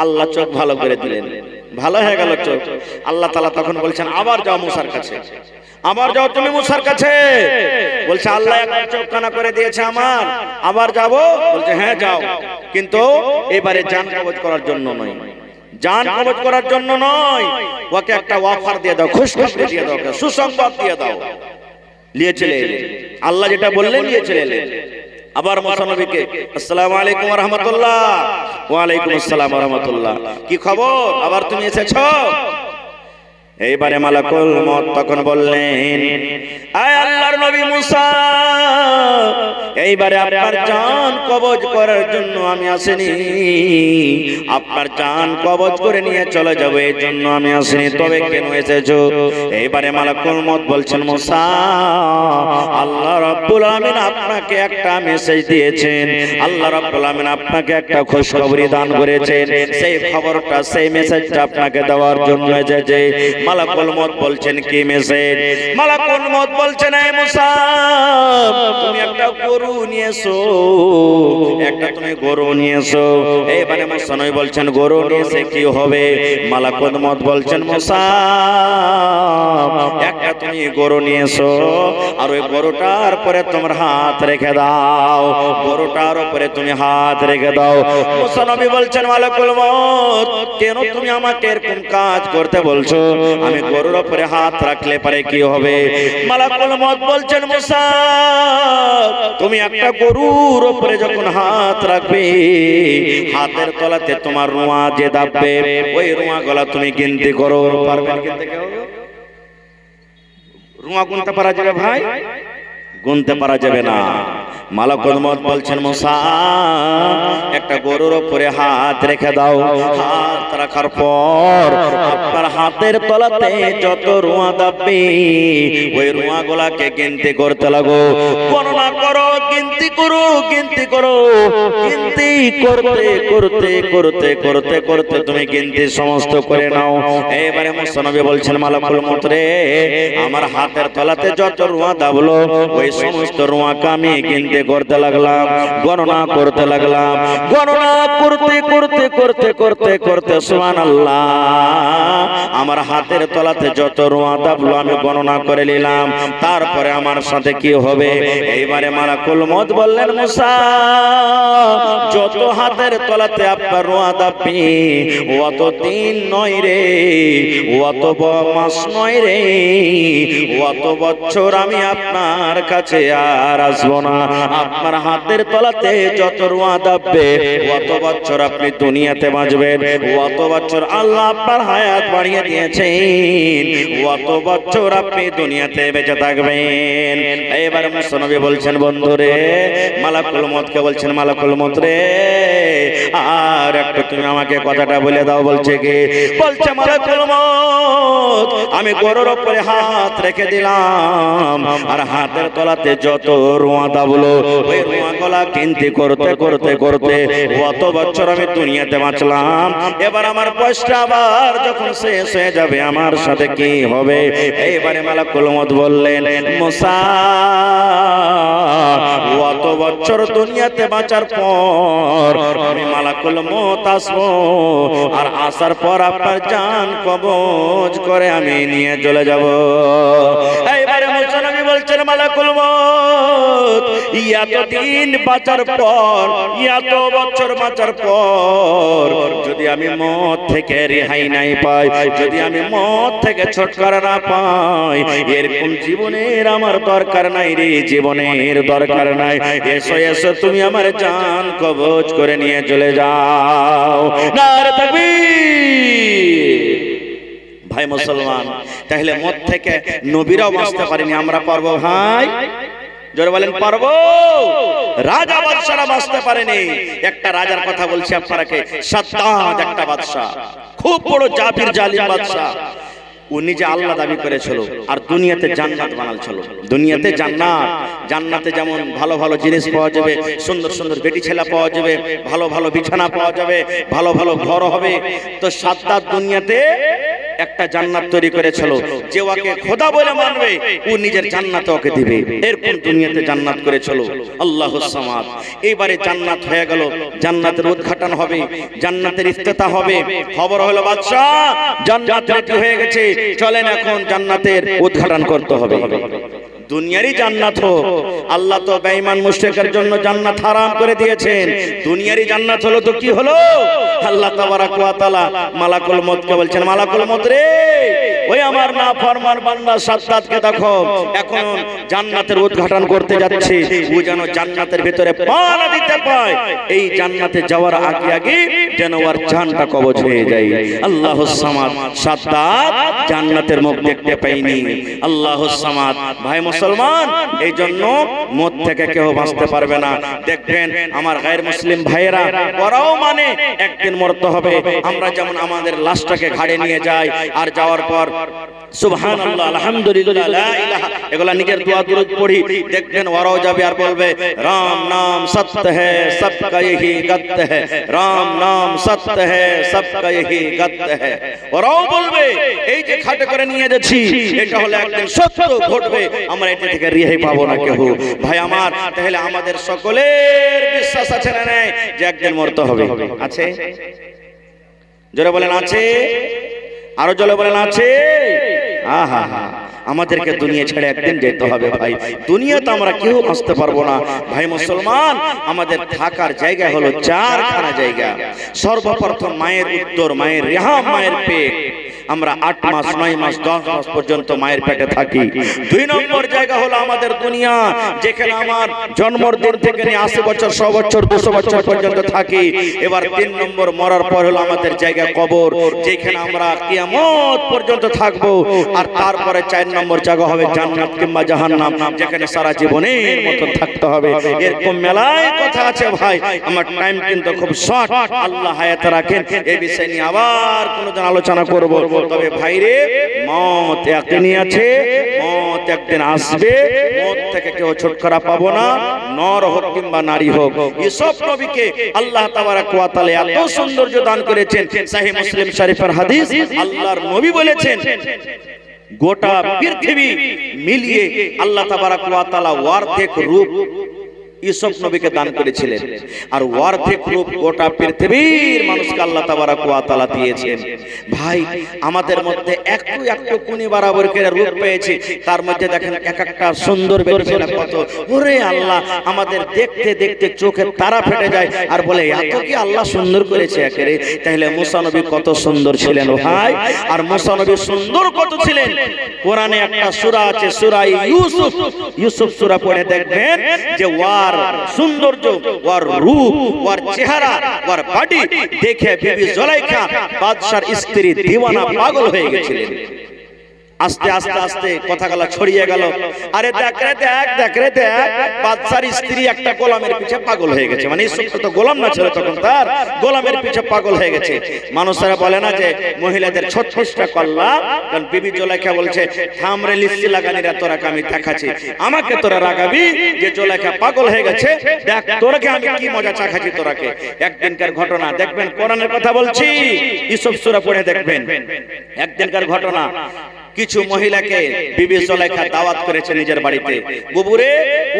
[SPEAKER 1] আল্লাহ চোখ ভালো করে দিলেন, ভালো হয়ে গেল চোখ। আল্লাহ তাআলা তখন বলছেন, আবার যাও মুসার কাছে, আবার যাও তুমি মুসার কাছে। বলছে আল্লাহ একটা চোখ কানা করে দিয়েছে আমার, আবার যাব? বলছে হ্যাঁ যাও, কিন্তু এবারে জান কবজ করার জন্য নয়, জান কবজ করার জন্য নয়, ওকে একটা অফার দিয়ে দাও, খুশখবরি দিয়ে দাও, সুসংবাদ দিয়ে দাও। নিয়ে চলে এলেন, আল্লাহ যেটা বললেন নিয়ে চলে এলেন। আবার মুসা নবীকে, আসসালামু আলাইকুম ওয়া রাহমাতুল্লাহ। ওয়া আলাইকুম আসসালাম ওয়া রাহমাতুল্লাহ। কি খবর, আবার তুমি এসেছো? এইবারে মালাকুল মউত তখন বললেন, আয় আল্লাহর নবী মুসা, এইবারে আপনার জান কবজ করার জন্য আমি আসিনি, আপনার জান কবজ করে নিয়ে চলে যাব এই জন্য আমি আসিনি, তবে কেন এসেছো? এইবারে মালাকুল মউত বলছেন, মুসা আল্লাহ রাব্বুল আলামিন আপনাকে একটা মেসেজ দিয়েছেন, আল্লাহ রাব্বুল আলামিন আপনাকে একটা খুশখবরি দান করেছেন, সেই খবরটা, সেই মেসেজটা আপনাকে দেওয়ার জন্য এসেছে। মালাকুল মউত বলছেন, কি মেসেজ? মালাকুল মউত বলছেন, এই মুসা তুমি একটা গরু নিয়ে এসো, একটা তুমি গরু নিয়ে এসো। এইবারে মুসা নবী বলছেন, গরু নিয়ে এসে কি হবে? মালাকুল মউত বলছেন, মুসা একটা তুমি গরু নিয়ে এসো, আর ওই গরুটার পরে তোমার হাত রেখে দাও, গরুটার উপরে তুমি হাত রেখে দাও। মুসা নবী বলছেন, মালাকুল মউত কেন তুমি আমাকে এরকম কাজ করতে বলছো? আমি গরুর উপরে হাত রাখলে পারে কি হবে? মালাকুল মউত বলছেন, মুসা তুমি একটা গরুর উপরে যখন হাত রাখবে, হাতের তলাতে তোমার রুয়া যে দাববে, ওই রুয়া গলা তুমি গিনতি করো। পারবেন গিনতে? কেউ রুয়া গুনতে পারা যাবে ভাই? গুনতে পারা যাবে না। মালাকুল মউত বলছেন মুসা একটা গরুর উপরে হাত রেখে দাও। হাত রাখার পর আপনার হাতের তলাতে যত রুয়া দাববে ওই রুয়াগুলাকে গিনতি করতে লাগো, গণনা করো, গিনতি করো, গিনতি করো। গিনতি করতে করতে করতে করতে করতে তুমি গিনতি সমস্ত করে নাও। এবারে মুসা নবী বলছেন মালাকুল মউত রে আমার হাতের তলাতে যত রুয়া দাবলো ওই সমস্ত রুয়াকে আমি গিনতি করতে লাগলাম, গণনা করতে লাগলাম। গণনা করতে করতে করতে করতে করতে সুবহানাল্লাহ আমার হাতের তলাতে যত রুয়া দাবলো আমি গণনা করে নিলাম। তারপরে আমার সাথে কি হবে? এইবারে মালাকুল মউত বললেন মুসা যত হাতের তলাতে আপনার রুয়া দাববে অত দিন নয় রে, অত মাস নয় রে, অত বছর আমি আপনার কাছে আর আসবো না। আপনার হাতের তলাতে যত রুয়া দাববে অত বছর আপনি দুনিয়াতে বাঁচবেন, অত বছর আল্লাহ আপনার হায়াত বাড়িয়ে দিয়েছেন, অত বছর আপনি দুনিয়াতে বেঁচে থাকবেন। এবার মুসা নবী বলছেন বন্ধুরে মালাকুল মউতকে বলছেন মালাকুল মউত রে আর একটু তুমি আমাকে কথাটা বলে দাও। বলছে কি? বলছে মালাকুল মউত আমি গরুর উপরে হাত রেখে দিলাম আর হাতের তলাতে যত রুয়া দাবলো ওই রুয়া গলা গিনতি করতে করতে করতে কত বছর আমি দুনিয়াতে বাঁচলাম। এবার আমার বয়সটা আবার যখন শেষ হয়ে যাবে আমার সাথে কি হবে? এইবারে মালাকুল মউত বললেন মুসা কত বছর দুনিয়াতে বাঁচার পর আমি মালাকুল মউত আসবো আর আসার পর আপনার জান কবজ করে আমি নিয়ে চলে যাব। এইবারে মুসা নবী বলছেন মালাকুল মউত এতদিন বাঁচার পর এত বছর বাঁচার পর যদি আমি মওত থেকে রেহাই নাই পাই, যদি আমি মওত থেকে ছুটকারা না পাই, এরকম জীবনের আমার দরকার নাই রে, জীবনের দরকার নাই। এসো এসো তুমি আমার জান কবজ করে নিয়ে চলে যাও। নারে তাকবীর। ভাই মুসলমান তাহলে মওত থেকে নবীরাও বাঁচতে পারেনি, আমরা পারবো ভাই? জোরে বলেন পারবো? রাজা বাদশারা বাঁচতে পারেনি। একটা রাজার কথা বলছি আপনাকে, সাদ্দাদ একটা বাদশা, খুব বড় জাবির জালিম বাদশা। ও নিজে আল্লাহ দাবি করেছিল আর দুনিয়াতে জান্নাত বানালছিল। দুনিয়াতে জান্নাত, জান্নাতে যেমন ভালো ভালো জিনিস পাওয়া যাবে, সুন্দর সুন্দর বেটি ছেলে পাওয়া যাবে, ভালো ভালো বিছানা পাওয়া যাবে, ভালো ভালো ঘর হবে। তো সাদ্দাদ দুনিয়াতে একটা জান্নাত তৈরি করেছিল, যে ওকে খোদা বলে মানবে ও নিজের জান্নাতে ওকে দিবে, এরকম দুনিয়াতে জান্নাত করেছিল আল্লাহুস সামাদ। এইবারে জান্নাত হয়ে গেল, জান্নাতের উদ্ঘাটন হবে, জান্নাতের ইফতিতাহ হবে। খবর হলো বাদশা জান্নাত রেডি হয়ে গেছে, চলেন এখন জান্নাতের উদ্ঘাটন করতে হবে। দুনিয়ারই জান্নাত হোক, আল্লাহ তো বেঈমান মুশরিকের জন্য জান্নাত হারাম করে দিয়েছেন। দুনিয়ারই জান্নাত হলো তো কি হলো? আল্লাহ তাবারাক ওয়া তাআলা মালাকুল মউতকে বলছেন মালাকুল মউত রে ওই আমার নাফরমান বান্দা সাদ্দাদকে দেখো এখন জান্নাতের উদ্ঘাটন করতে যাচ্ছে, ও যেন জান্নাতের ভিতরে পা না দিতে পায়, এই জান্নাতে যাওয়ার আগে আগে যেন ওর জানটা কবজ হয়ে যায়। আল্লাহুস সামাদ। সাদ্দাদ জান্নাতের মুখ দেখতে পায়নি। আল্লাহুস সামাদ। ভাই মুসলমান, এই জন্য মওত থেকে কেউ বাঁচতে পারবে না। দেখবেন আমার গায়ের মুসলিম ভাইয়েরা ওরাও মানে একদিন মরতে হবে। আমরা যেমন আমাদের লাশটাকে ঘাড়ে নিয়ে যাই আর যাওয়ার পর সুবহানাল্লাহ আলহামদুলিল্লাহ লা ইলাহা এগুলা নিজের দোয়া দুরূদ পড়ি, দেখবেন ওরাও যাবে আর বলবে রাম নাম সত্য है सबका यही गत है, রাম নাম সত্য है सबका यही गत है। ওরাও বলবে এই যে খাটে করে নিয়ে যাচ্ছি এটা হলো একদিন সত্য ঘটবে, আমরা এটা থেকে রেহাই পাবো না কেউ। ভাই আমার, তাহলে আমাদের সকলের বিশ্বাস আছে না নাই যে একদিন মরতে হবে? আছে? জোরে বলেন আছে? আরো জোরে বলেন আছে? আহা, আমাদেরকে দুনিয়া ছেড়ে একদিন যেতে হবে ভাই। দুনিয়াতে আমরা কেউ বাঁচতে পারবো না। ভাই মুসলমান, আমাদের থাকার জায়গা হলো চারখানা জায়গা। সর্বপ্রথম মায়ের উত্তর, মায়ের রেহাম, মায়ের পেট। আমরা 8 মাস 9 মাস 10 মাস পর্যন্ত মায়ের পেটে থাকি। 2 নম্বর জায়গা হলো আমাদের দুনিয়া, যেখানে আমার জন্মের দিন থেকে নিয়ে 80 বছর 100 বছর 200 বছর পর্যন্ত থাকি। এবার 3 নম্বর মরার পর হলো আমাদের জায়গা কবর, যেখানে আমরা কিয়ামত পর্যন্ত থাকবো। আর তারপরে 4 নম্বর জায়গা হবে জান্নাত কিংবা জাহান্নাম, যেখানে সারা জীবনের মতো থাকতে হবে। এরকম মেলায় কথা আছে ভাই, আমার টাইম কিন্তু খুব শর্ট, আল্লাহ হায়াতে রাখেন। এই বিষয় নিয়ে আবার কোনদিন আলোচনা করব। তবে ভাইরে, মত একদিনই আছে, মত একদিন আসবে, মত থেকে কেউ ছুটকারা পাবো না, নর হোক কিংবা নারী হোক। ইউসুফ নবীকে আল্লাহ তাবারক ওয়া তাআলা এত সৌন্দর্য দান করেছেন। সহিহ মুসলিম শরীফের হাদিস, আল্লাহর নবী বলেছেন গোটা পৃথিবী মিলিয়ে আল্লাহ তাবারক ওয়া তাআলা অর্ধেক রূপ ইউসুফ নবীকে দান করেছিলেন। আর অর্ধেক রূপ গোটা পৃথিবীর মানুষকে আল্লাহ তাবারক ওয়া তাআলা দিয়েছেন। ভাই, আমাদের মধ্যে একটু একটু কোনি বরাবর করে রূপ পেয়েছি, তার মধ্যে দেখেন এক একটা সুন্দর বেরিয়ে না কত। ওরে আল্লাহ, আমাদের দেখতে দেখতে চোখের তারা ফেটে যায় আর বলে এত কি আল্লাহ সুন্দর করেছে একেরে। তাহলে মুসা নবী কত সুন্দর ছিলেন ভাই। আর মুসা নবী সুন্দর কত ছিলেন, কোরআনে একটা সূরা আছে, সূরা ইউসুফ। ইউসুফ সূরা পড়ে দেখবেন যে ওয়ার সৌন্দর্য, ওর রূপ, ওর চেহারা, ওর বডি দেখে বিবি জুলাইখা বাদশার স্ত্রী দিওয়ানা পাগল হয়ে গেছিলেন। আস্তে আস্তে আস্তে কথাগুলো ছড়িয়ে গেল, আরে দেখ রে দেখ, দেখ রে দেখ, বাদশার স্ত্রী একটা গোলামের পিছে পাগল হয়ে গেছে। মানে ইউসুফ তো গোলাম না ছিল তখন, তার গোলামের পিছে পাগল হয়ে গেছে। মানুষেরা বলে না যে মহিলাদের 36টা কল্লা, কারণ বিবি জুলাইখা বলছে থামরে লিস্তি লাগানিরা তোরাকে আমি দেখাচ্ছি, আমাকে তোরা রাগাবি যে জুলাইখা পাগল হয়ে গেছে, দেখ তোরাকে আমি কি মজা চাখাচ্ছি তোরাকে। একদিনকার ঘটনা দেখবেন, কোরআনের কথা বলছি, ইউসুফ সূরা পড়ে দেখবেন। একদিনকার ঘটনা, কিছু মহিলাকে বিবি জুলাইখা দাওয়াত করেছে নিজের বাড়িতে, বুবুরে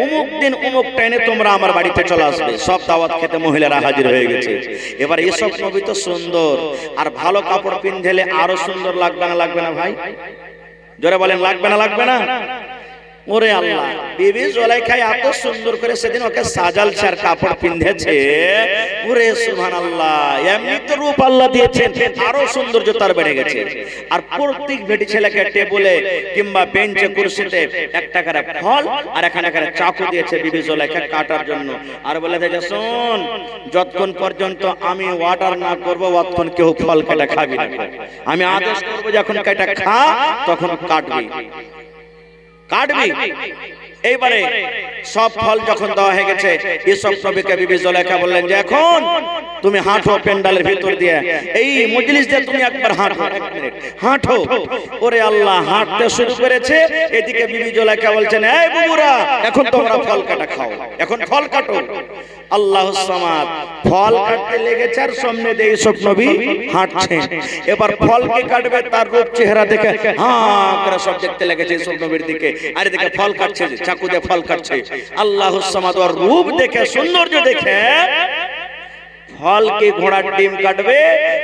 [SPEAKER 1] অমুক দিন অমুক টাইমে তোমরা আমার বাড়িতে চলে আসবে। সব দাওয়াত খেতে মহিলারা হাজির হয়ে গেছে। এবার ইউসুফ নবী তো সুন্দর, আর ভালো কাপড় পিনলে আরো সুন্দর লাগবে না, লাগবে না ভাই? জোরে বলেন, লাগবে না, লাগবে না? ওরে আল্লাহ, বিবি জুলাইখা এত সুন্দর করে সেদিন ওকে সাজালছে আর কাপড় পিঁধেছে। ওরে সুবহানাল্লাহ, এমনি তো রূপ আল্লাহ দিয়েছেন, আরো সৌন্দর্য তার বেড়ে গেছে। আর প্রত্যেক বেটি ছেলেকে টেবিলে কিংবা বেঞ্চে কুরসিতে একটা করে ফল আর এখানে করে চাকু দিয়েছে বিবি জুলাইখা কাটার জন্য। আর বলে যে শোন, যতক্ষণ পর্যন্ত আমি অর্ডার না করব ততক্ষণ কেউ ফল কেটে খাবি না। আমি আদেশ করব যখন কেটে খা তখন কাটবি, কাটবি। এইবারে সব ফল যখন দেওয়া হয়ে গেছে, ইউসুফ নবীকে বিবি জুলাইখা বললেন যে এখন তুমি হাঁটো পেন্ডালের ভিতর দিয়ে, এই মজলিস দিয়ে তুমি একবার হাঁটো, 1 মিনিট হাঁটো। ওরে আল্লাহ, হাঁটতে শুরু করেছে। এদিকে বিবি জুলাইখা বলছেন, এই বুবুরা এখন তোমরা ফল কাটা খাও, এখন ফল কাটো। আল্লাহুস সামাদ, ফল কাটতে লেগেছে আর সামনে দিয়ে ইউসুফ নবী হাঁটছেন। এবার ফলকে কাটবে, তার রূপ চেহারা দেখে হাঁ করে সব দেখতে লেগেছে ইউসুফ নবীর দিকে। আর এদিকে ফল কাটছে, চাকু দিয়ে ফল কাটছে। আল্লাহুস সামাদ ওর রূপ দেখে, সৌন্দর্য দেখে ফলকে ঘোড়ার ডিম কাটবে,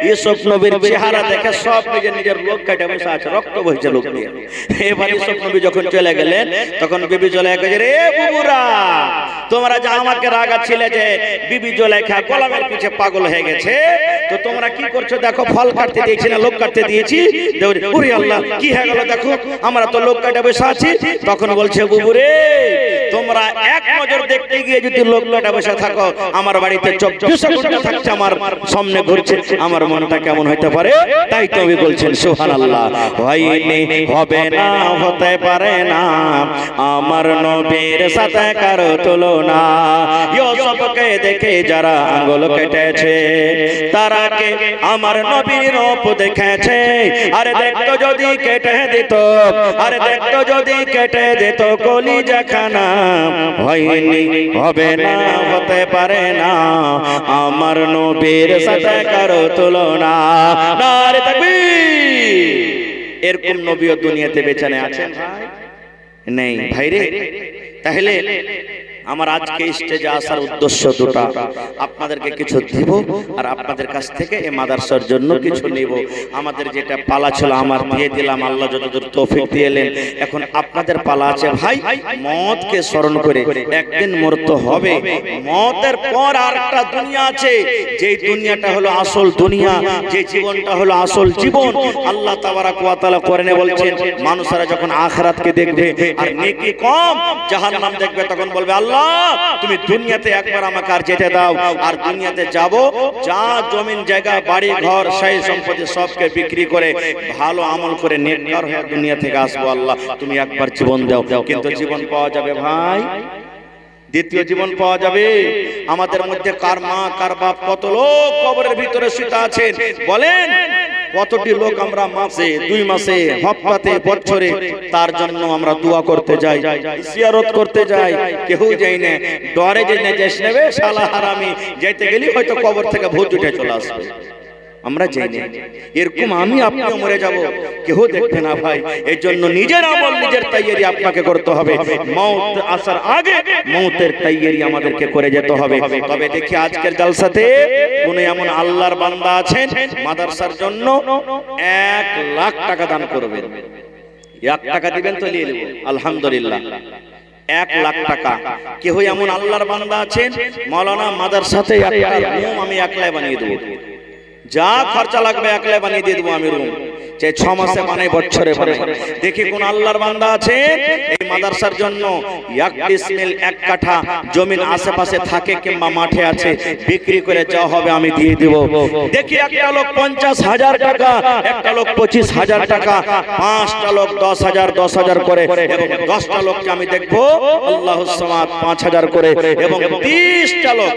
[SPEAKER 1] ইউসুফ নবীর চেহারা দেখে সব নিজের নিজের লোক কাটে বসে আছে, রক্ত বইছে লোক দিয়ে। এবার ইউসুফ নবী যখন চলে গেলেন, তখন বিবি জুলাইখা রে বুবুরা, তোমরা যা আমাকে রাগাচ্ছিলে যে বিবি জুলাইখা গোলামের পিছে পাগল হয়ে গেছে, তো তোমরা কি করছো দেখো, ফল কাটতে দিয়েছি না লোক কাটতে দিয়েছি? ওরে আল্লাহ, কি হয়ে গেল দেখো, আমরা তো লোক কাটে বসে আছি। তখন বলছে বুবুরে, তোমরা এক নজর দেখতে গিয়ে যদি লোক কাটে বসে থাকো, আমার বাড়িতে 24 ঘন্টা থাকছে, আমার সামনে ঘুরছে, আমার মনটা কেমন হইতে পারে? তাই তুমি বলছেন সুবহানাল্লাহ, হয়নি, হবে না, হতে পারে না আমার নবীর সাথে কারো তুলনা। ইউসুফকে দেখে যারা আঙ্গুল কেটেছে, তারা কে আমার নবীর রূপ দেখেছে। আরে দেখতো যদি কেটে দিত, আরে দেখতো যদি কেটে দিত কলিজাখানা, হয়নি, হবে না, হতে পারে না আমার নবীর সাথে কারো তুলনা। নারে তাকবীর! এরকম নবীও দুনিয়াতে বেঁচে আছেন ভাই? নেই ভাইরে। তাহলে আমার আজকে স্টেজে আসার উদ্দেশ্য দুটো, আপনাদেরকে কিছু দিব আর আপনাদের কাছ থেকে এই মাদ্রাসার জন্য কিছু নেব। আমাদের যেটা পালা ছিল আমার দিয়ে দিলাম, আল্লাহ যতদূর তৌফিক দিয়েলেন। এখন আপনাদের পালা আছে ভাই, মওতকে স্মরণ করে একদিন মরতে হবে। মওতের পর আরেকটা দুনিয়া আছে, যে দুনিয়াটা হলো আসল দুনিয়া, যে জীবনটা হলো আসল জীবন। আল্লাহ তাবারাক ওয়া তাআলা কোরআনে বলছেন, মানুষরা যখন আখিরাতকে দেখবে আর নেকি কম, জাহান্নাম দেখবে, তখন বলবে আল্লাহ তুমি দুনিয়াতে একবার আমাকে আর যেতে দাও। আর দুনিয়াতে যাব, যা জমিন জায়গা বাড়ি ঘর সেই সম্পত্তি সবকে বিক্রি করে ভালো আমল করে নেককার হয়ে দুনিয়া থেকে আসবো। আল্লাহ তুমি একবার জীবন দাও। কিন্তু জীবন পাওয়া যাবে ভাই, দ্বিতীয় জীবন পাওয়া যাবে। আমাদের মধ্যে কার মা কার বাপ, কত লোক কবরের ভিতরে শুয়ে আছেন বলেন। কতটি লোক আমরা মাসে, 2 মাসে, হপ্তাতে, বছরে তার জন্য আমরা দোয়া করতে যাই, জিয়ারত করতে যাই, কেউ যাই না, ডরে যে নেজেস নেবে শালা হারামি, যাইতে গেলি হয়তো কবর থেকে ভূত উঠে চলে আসবে। আমরা যাই না, এরকম আমি আপনিও মরে যাব, কেউ দেখবে না ভাই। এই জন্য নিজের আমল নিজের তৈয়ারি আপনাকে করতে হবে। মওত আসার আগে মওতের তৈয়ারি আমাদেরকে করে যেতে হবে। তবে দেখি আজকের জলসাতে কোন এমন আল্লাহর বান্দা আছেন মাদ্রাসার জন্য 1 লাখ টাকা দান করবেন। 1 টাকা দিবেন তো নিয়ে নেব, আলহামদুলিল্লাহ। 1 লাখ টাকা। কেউ এমন আল্লাহর বান্দা আছেন, মাওলানা মাদ্রাসাতে একটা রুম আমি একলাই বানিয়ে দেব, যা খরচা লাগবে একলাই বানিয়ে দিয়ে দেবো আমি রুম, যে 6 মাসে বানাই, বছরে বানাই। দেখি কোন আল্লাহর বান্দা আছে এই মাদ্রাসার জন্য 1 ডিসমিল 1 কাঠা জমিন আশেপাশে থাকে কিংবা মাঠে আছে, বিক্রি করে যা হবে আমি দিয়ে দেব। দেখি একটা লোক 50,000 টাকা, একটা লোক 25,000 টাকা, 5টা লোক 10,000 10,000 করে, এবং 10টা লোককে আমি দেখবো আল্লাহুস সামাদ 5,000 করে, এবং 30টা লোক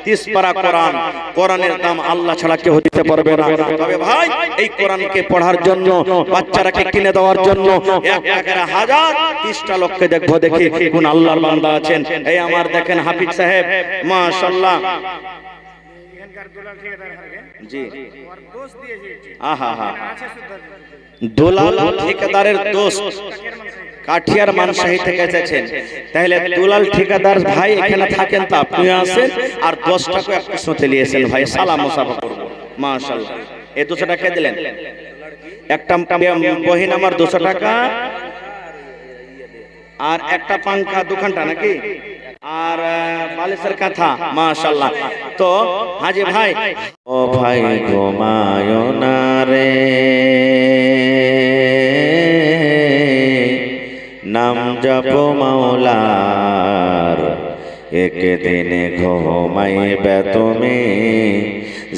[SPEAKER 1] 30 পারা কোরআন। কোরআনের দাম আল্লাহ ছাড়া কেউ দিতে পারবে না। তবে ভাই এই কোরআনকে পড়ার জন্য, বাচ্চারাকে কিনে দেওয়ার জন্য 1 টাকার 1000, 30টা লোককে দেখবো। দেখি কোন আল্লাহর বান্দা আছেন। এই আমার দেখেন হাফিজ সাহেব, মাশাআল্লাহ। জি, আহা হা, দুলাল ঠিকাদারের দোস্ত কাঠিয়ার মানসাহি থেকে এসেছেন। তাহলে দুলাল ঠিকাদার ভাই এখানে থাকেন, তো আপনিও আসেন আর 10 টাকা একটু শুনতে নিয়েছেন ভাই, সালাম মুসাফা করবো। মাশাআল্লাহ। এই 200 টাকা দিলেন, একটা বহিন আমার 200 টাকা, আর একটা পাঙ্খা 2 ঘন্টা নাকি, আর বালিশের কাঁথা। মাশাআল্লাহ। তো হাজি ভাই, ও ভাই ঘুমায় না রে, নাম জপ মাওলার, একদিন ঘুমাইবে তুমি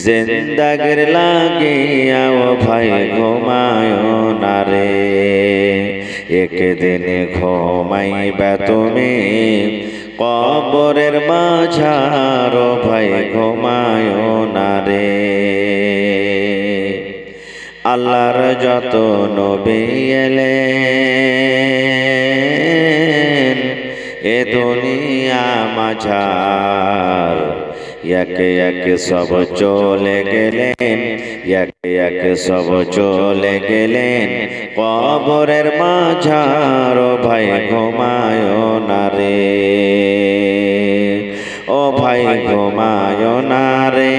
[SPEAKER 1] জিন্দাগির লাগিয়া। ও ভাই ঘুমায় না রে, একদিন ঘুমাইবে তুমি কবরের মাঝার। ও ভাই ঘুমায় না রে, আল্লাহর যত নবী এলেন এ দুনিয়া মাঝার, একে একে সব চলে গেলেন, একে একে সব চলে গেলেন কবরের মাঝার। ও ভাই ঘুমায় না রে, ও ভাই ঘুমায় না রে,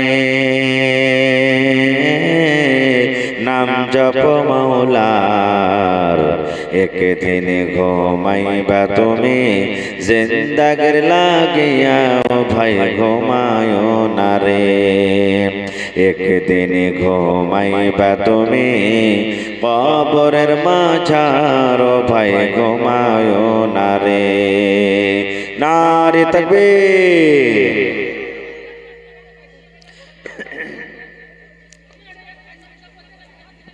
[SPEAKER 1] নাম জপ মাওলার, একদিন ঘুমাইবা তুমি জিন্দাগির লাগিয়া। ও ভাই ঘুমায় না রে, একদিন ঘুমাইবা তুমি কবরের মাঝার। ও ভাই ঘুমায় না রে, নারে তাকবীর।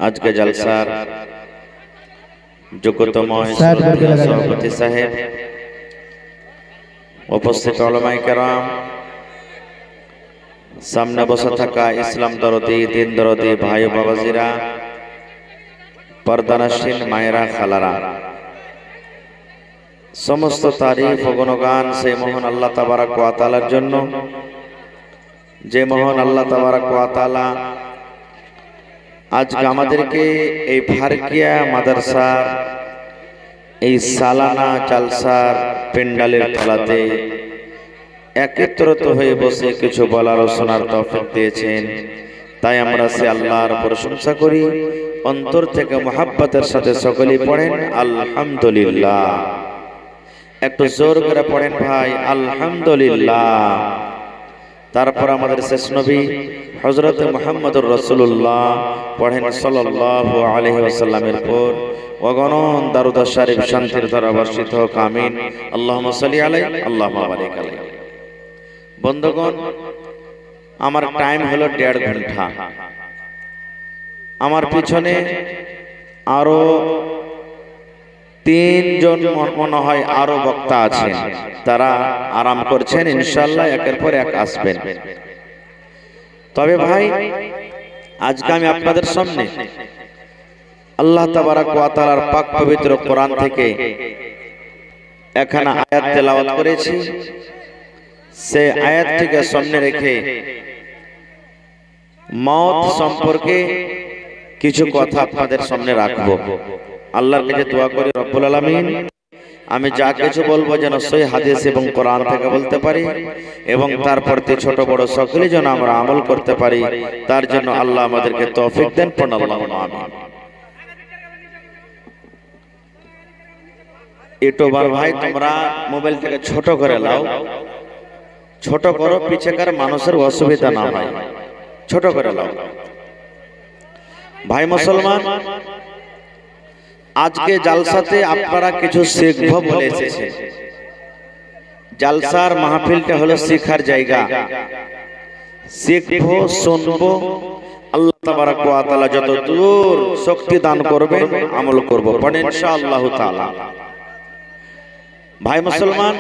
[SPEAKER 1] আজকে জলসার যোগ্যতম সভাপতি সাহেব, উপস্থিত উলামায়ে কেরাম, সামনে বসে থাকা ইসলাম দরদি, দিন দরদি ভাই বাবাজিরা, পর্দানশীন মায়েরা, খালারা, সমস্ত তারিফ ও গুণগান সেই মহান আল্লাহ তাবারক ওয়া তাআলার জন্য, যে মহান আল্লাহ তাবারক ওয়া তাআলা আজকে আমাদেরকে এই ফারকিয়া মাদ্রাসার এই সালানা জালসার পেন্ডালের তলাতে একত্রিত হয়ে বসে কিছু বলার ও শোনার তৌফিক দিয়েছেন, তাই আমরা সে আল্লাহর প্রশংসা করি। অন্তর থেকে মুহাব্বতের সাথে সকলেই পড়েন আলহামদুলিল্লাহ। একটু জোর করে পড়েন ভাই আলহামদুলিল্লাহ। তারপর আমাদের শেষ নবী হযরত মুহাম্মদুর রাসূলুল্লাহ পড়েন সাল্লাল্লাহু আলাইহি ওয়াসাল্লামের পর অগণন দারুদ শরীফ শান্তির ধারা বর্ষিত হোক, আমিন। আল্লাহুম্মা সাল্লি আলাইহি আল্লাহুম্মা বারিক আলাইহি। বন্ধুগণ, আমার টাইম হলো 1.5 ঘন্টা। আমার পিছনে আরো 3 জন মনে হয় আরো বক্তা আছেন, তারা আরাম করছেন, ইনশাআল্লাহ একের পর এক আসবেন। তবে ভাই, আজকে আমি আপনাদের সামনে আল্লাহ তাবারাক ওয়া তাআলার পাক পবিত্র কোরআন থেকে এখানে আয়াত তেলাওয়াত করেছি। সে আয়াতটিকে সামনে রেখে মওত সম্পর্কে কিছু কথা আপনাদের সামনে রাখবো। আল্লাহর কাছে দোয়া করি রব্বুল আলামিন আমি যা কিছু বলবো যেন সহি হাদিস এবং কোরআন থেকে বলতে পারি, এবং তারপর ছোট বড় সকলেই যেন আমরা আমল করতে পারি, তার জন্য আল্লাহ আমাদেরকে তৌফিক দেন। পড়ুন আল্লাহুম্মা আমিন। ইউটিউবার ভাই, তোমরা মোবাইলটাকে ছোট করে নাও, ছোট করো, পিছেকার মানুষের অসুবিধা না হয়, ছোট করে নাও। ভাই মুসলমান, আজকে জালসাতে আপনারা কিছু শিখবো বলে এসেছেন। জালসার মাহফিলটা হলো শিখার জায়গা, শিখবো, শুনবো। আল্লাহ তাবারাক ওয়া তাআলা যত দূর শক্তি দান করবেন আমল করব, পড়েন ইনশাআল্লাহ তাআলা। ভাই মুসলমান,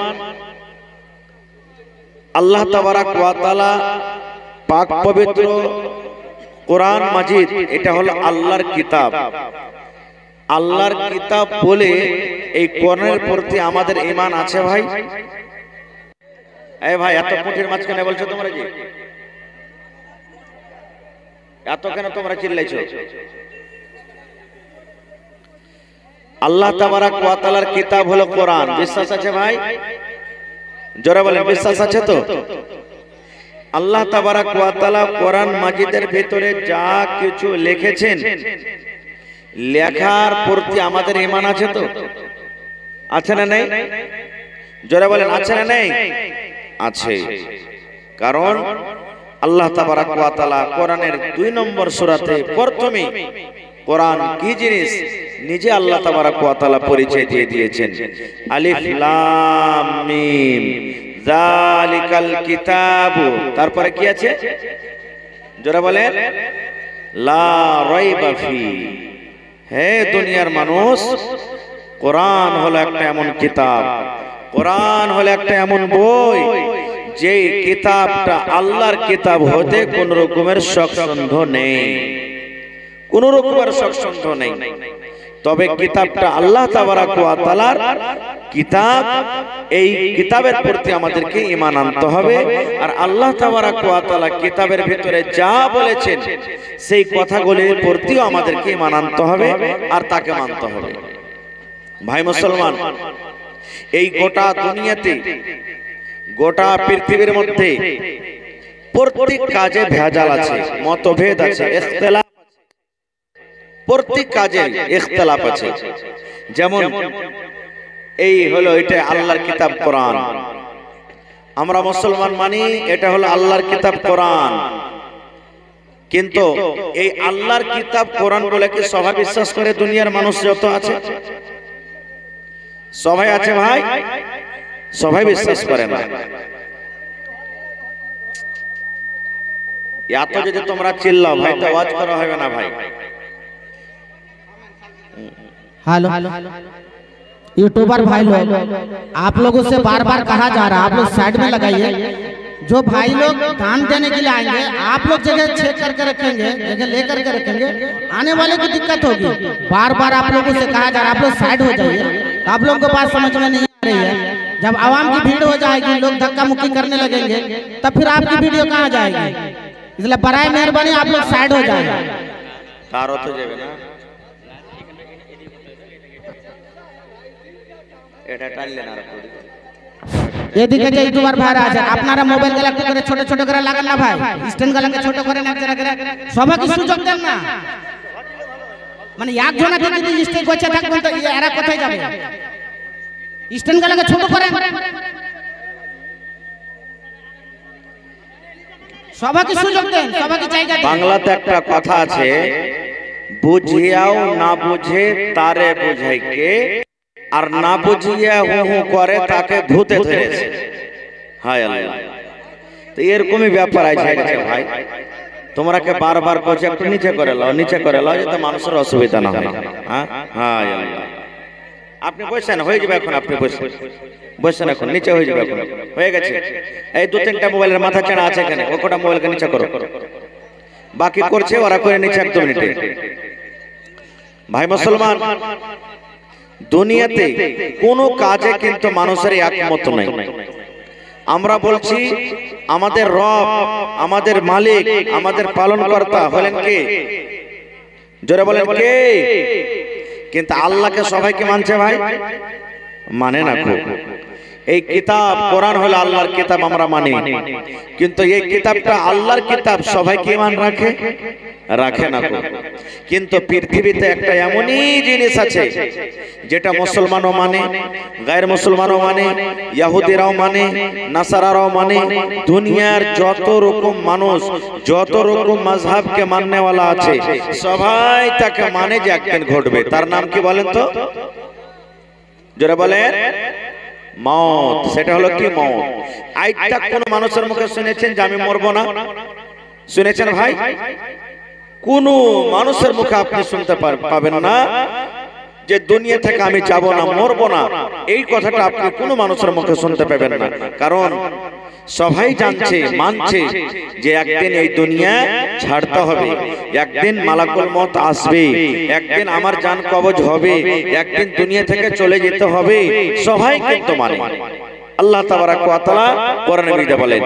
[SPEAKER 1] আল্লাহ তাবারাক ওয়া তাআলা পাক পবিত্র কোরআন মাজিদ, এটা হলো আল্লাহর কিতাব। আল্লাহর কিতাব বলে এই কোরআনের প্রতি আমাদের ঈমান আছে ভাই? এই ভাই, এত কুটির মাঝখানে বলছো তোমরা জি? এত কেন তোমরা চিল্লাইছো? আল্লাহ তাবারাক ওয়া তাআলার কিতাব হলো কোরআন। বিশ্বাস আছে ভাই? জোরে বলেন, বিশ্বাস আছে তো? আল্লাহ তাবারাক ওয়া তাআলা কোরআন মাজিদের ভিতরে যা কিছু লিখেছেন, লেখার প্রতি আমাদের ঈমান আছে তো? আছে না নেই? জোরে বলেন, আছে না নেই? আছে। কারণ আল্লাহ তাবারাক ওয়া তাআলা কোরআনের 2 নম্বর সূরাতে প্রথমে কোরআন কি জিনিস নিজে আল্লাহ তাবারাক ওয়া তাআলা পরিচয় দিয়ে দিয়েছেন। আলিফ লাম মিম যালিকাল কিতাবু, তারপরে কি আছে? জোরে বলেন, লা রাইবা ফি। হে দুনিয়ার মানুষ, কোরআন হলো একটা এমন কিতাব, কোরআন হলো একটা এমন বই, যে কিতাবটা আল্লাহর কিতাব হতে কোন রকমের শকসন্ধ নেই, কোন রকমের শকসন্ধ নেই। তবে কিতাবটা আল্লাহ তাবারাক ওয়া তাআলার কিতাব, এই কিতাবের প্রতি আমাদেরকে ঈমান আনতে হবে। আর আল্লাহ তাবারাক ওয়া তাআলা কিতাবের ভিতরে যা বলেছেন সেই কথাগুলির প্রতিও আমাদেরকে ঈমান আনতে হবে আর তাকে মানতে হবে। ভাই মুসলমান, এই গোটা দুনিয়াতে, গোটা পৃথিবীর মধ্যে প্রত্যেক কাজে ভেজাল আছে, মতভেদ আছে, ইখতিলাফ, প্রত্যেক কাজে ইখতিলাফ আছে। যেমন এই হলো এটা আল্লাহর কিতাব কোরআন, আমরা মুসলমান মানি এটা হলো আল্লাহর কিতাব কোরআন। কিন্তু এই আল্লাহর কিতাব কোরআন বলে কি সবাই বিশ্বাস করে? দুনিয়ার মানুষ যত আছে সবাই আছে ভাই? সবাই বিশ্বাস করে না। এত যদি তোমরা চিল্লাও ভাই তো আওয়াজ করা হবে না ভাই।
[SPEAKER 2] हेलो यूट्यूबर भाई लोग, आप लोगों से बार बार कहा जा रहा है, आप लोग साइड में लगाइए। जो भाई लोग दान देने के लिए आएंगे, आप लोग जगह चेक करके रखेंगे, जगह लेकर के रखेंगे, आने वाले को दिक्कत होगी। बार बार आप लोगों से कहा जा रहा है आप लोग साइड हो जाइए। आप लोगों को बात समझ में नहीं आ रही है। जब आवाम की भीड़ हो जाएगी, लोग धक्का मुक्की करने लगेंगे, तब फिर आपकी वीडियो कहाँ जाएगी? इसलिए बराए मेहरबानी आप लोग साइड हो जाए।
[SPEAKER 1] এটা টানলে না
[SPEAKER 2] এদিকে যে ইউটিউবার ভাইরা আছে আপনারা মোবাইল গুলো একটু করে ছোট ছোট করে লাগান না ভাই, স্ট্যান্ড গুলোকে ছোট করে না করে সবাইকে সুযোগ দেন না। মানে একজনকে যদি স্টেজ গোছে থাকবেন তো এরা কোথায় যাবে? স্ট্যান্ড গুলোকে ছোট করেন, সবাইকে সুযোগ দেন, সবাইকে জায়গা দেন।
[SPEAKER 1] বাংলাতে একটা কথা আছে, বুঝিয়াও না বুঝে তারে বুঝাই কে, আর না বুঝিয়া হু হু করে তাকে ভূতে ধরেছে। হায় আল্লাহ, তো এরকমই ব্যাপার আছে ভাই। তোমরাকে বারবার বলছে একটু নিচে করে লাও, নিচে করে লাও, যাতে মানুষের অসুবিধা না হয়। হ্যাঁ, হায় আল্লাহ। আপনি বসেন, হয়ে যাবে এখন। আপনি বসেন, বসেন এখন, নিচে হয়ে যাবে এখন, হয়ে গেছে। এই দু তিনটা মোবাইলের মাথা চাড়া আছে এখানে, ও কটা মোবাইলকে নিচে করো। বাকি করছে ওরা, করে নিচে 1-2 মিনিটে। ভাই মুসলমান, দুনিয়াতে কোনো কাজে কিন্তু মানুষের একমত নাই। আমরা বলছি আমাদের রব, আমাদের মালিক, আমাদের পালনকর্তা হলেন কে? জোরে বলেন কে? কিন্তু আল্লাহকে সবাইকে মানছে ভাই? মানে না। এই কিতাব কোরআন হলো আল্লাহর কিতাব, আমরা মানি, কিন্তু এই কিতাবটা আল্লাহর কিতাব সবাই কি মান রাখে? রাখে না। কিন্তু পৃথিবীতে একটা এমনই জিনিস আছে যেটা মুসলমানও মানে, গায়ের মুসলমানও মানে, ইহুদিরাও মানে, নাসারারাও মানে, দুনিয়ার যত রকম মানুষ, যত রকম মাযহাবকে মাননেওয়ালা আছে সবাই তাকে মানে যে একদিন ঘটবে। তার নাম কি বলেন তো? জোরে বলেন। মওত। সেটা হলো কি? মওত। আইটা কোন মানুষের মুখে শুনেছেন যে আমি মরবো না? শুনেছেন ভাই? কোন মানুষের মুখে আপনি শুনতে পাবেন না যে দুনিয়া থেকে আমি যাব না, মরবো না। এই কথাটা আপনি কোন মানুষের মুখে শুনতে পাবেন না। কারণ সবাই জানছে, মানছে যে একদিন এই দুনিয়া ছাড়তে হবে, একদিন মালাকুল মওত আসবে, একদিন আমার জান কবজ হবে, একদিন দুনিয়া থেকে চলে যেতে হবে। সবাই কিন্তু মানে। আল্লাহ তাবারাক ওয়া তাআলা কোরআনে বিদে বলেন,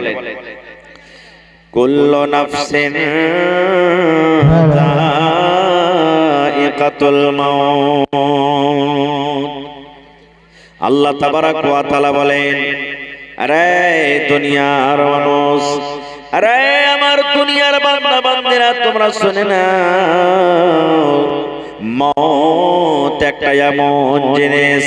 [SPEAKER 1] কুল্লু নাফসিন যায়িকাতুল মাউত। আল্লাহ তাবারাক ওয়া তাআলা বলেন, আরে দুনিয়ার মানুষ, আরে আমার দুনিয়ার বান্দা বান্দিরা, তোমরা শুনে নাও, মওত একটা এমন জিনিস,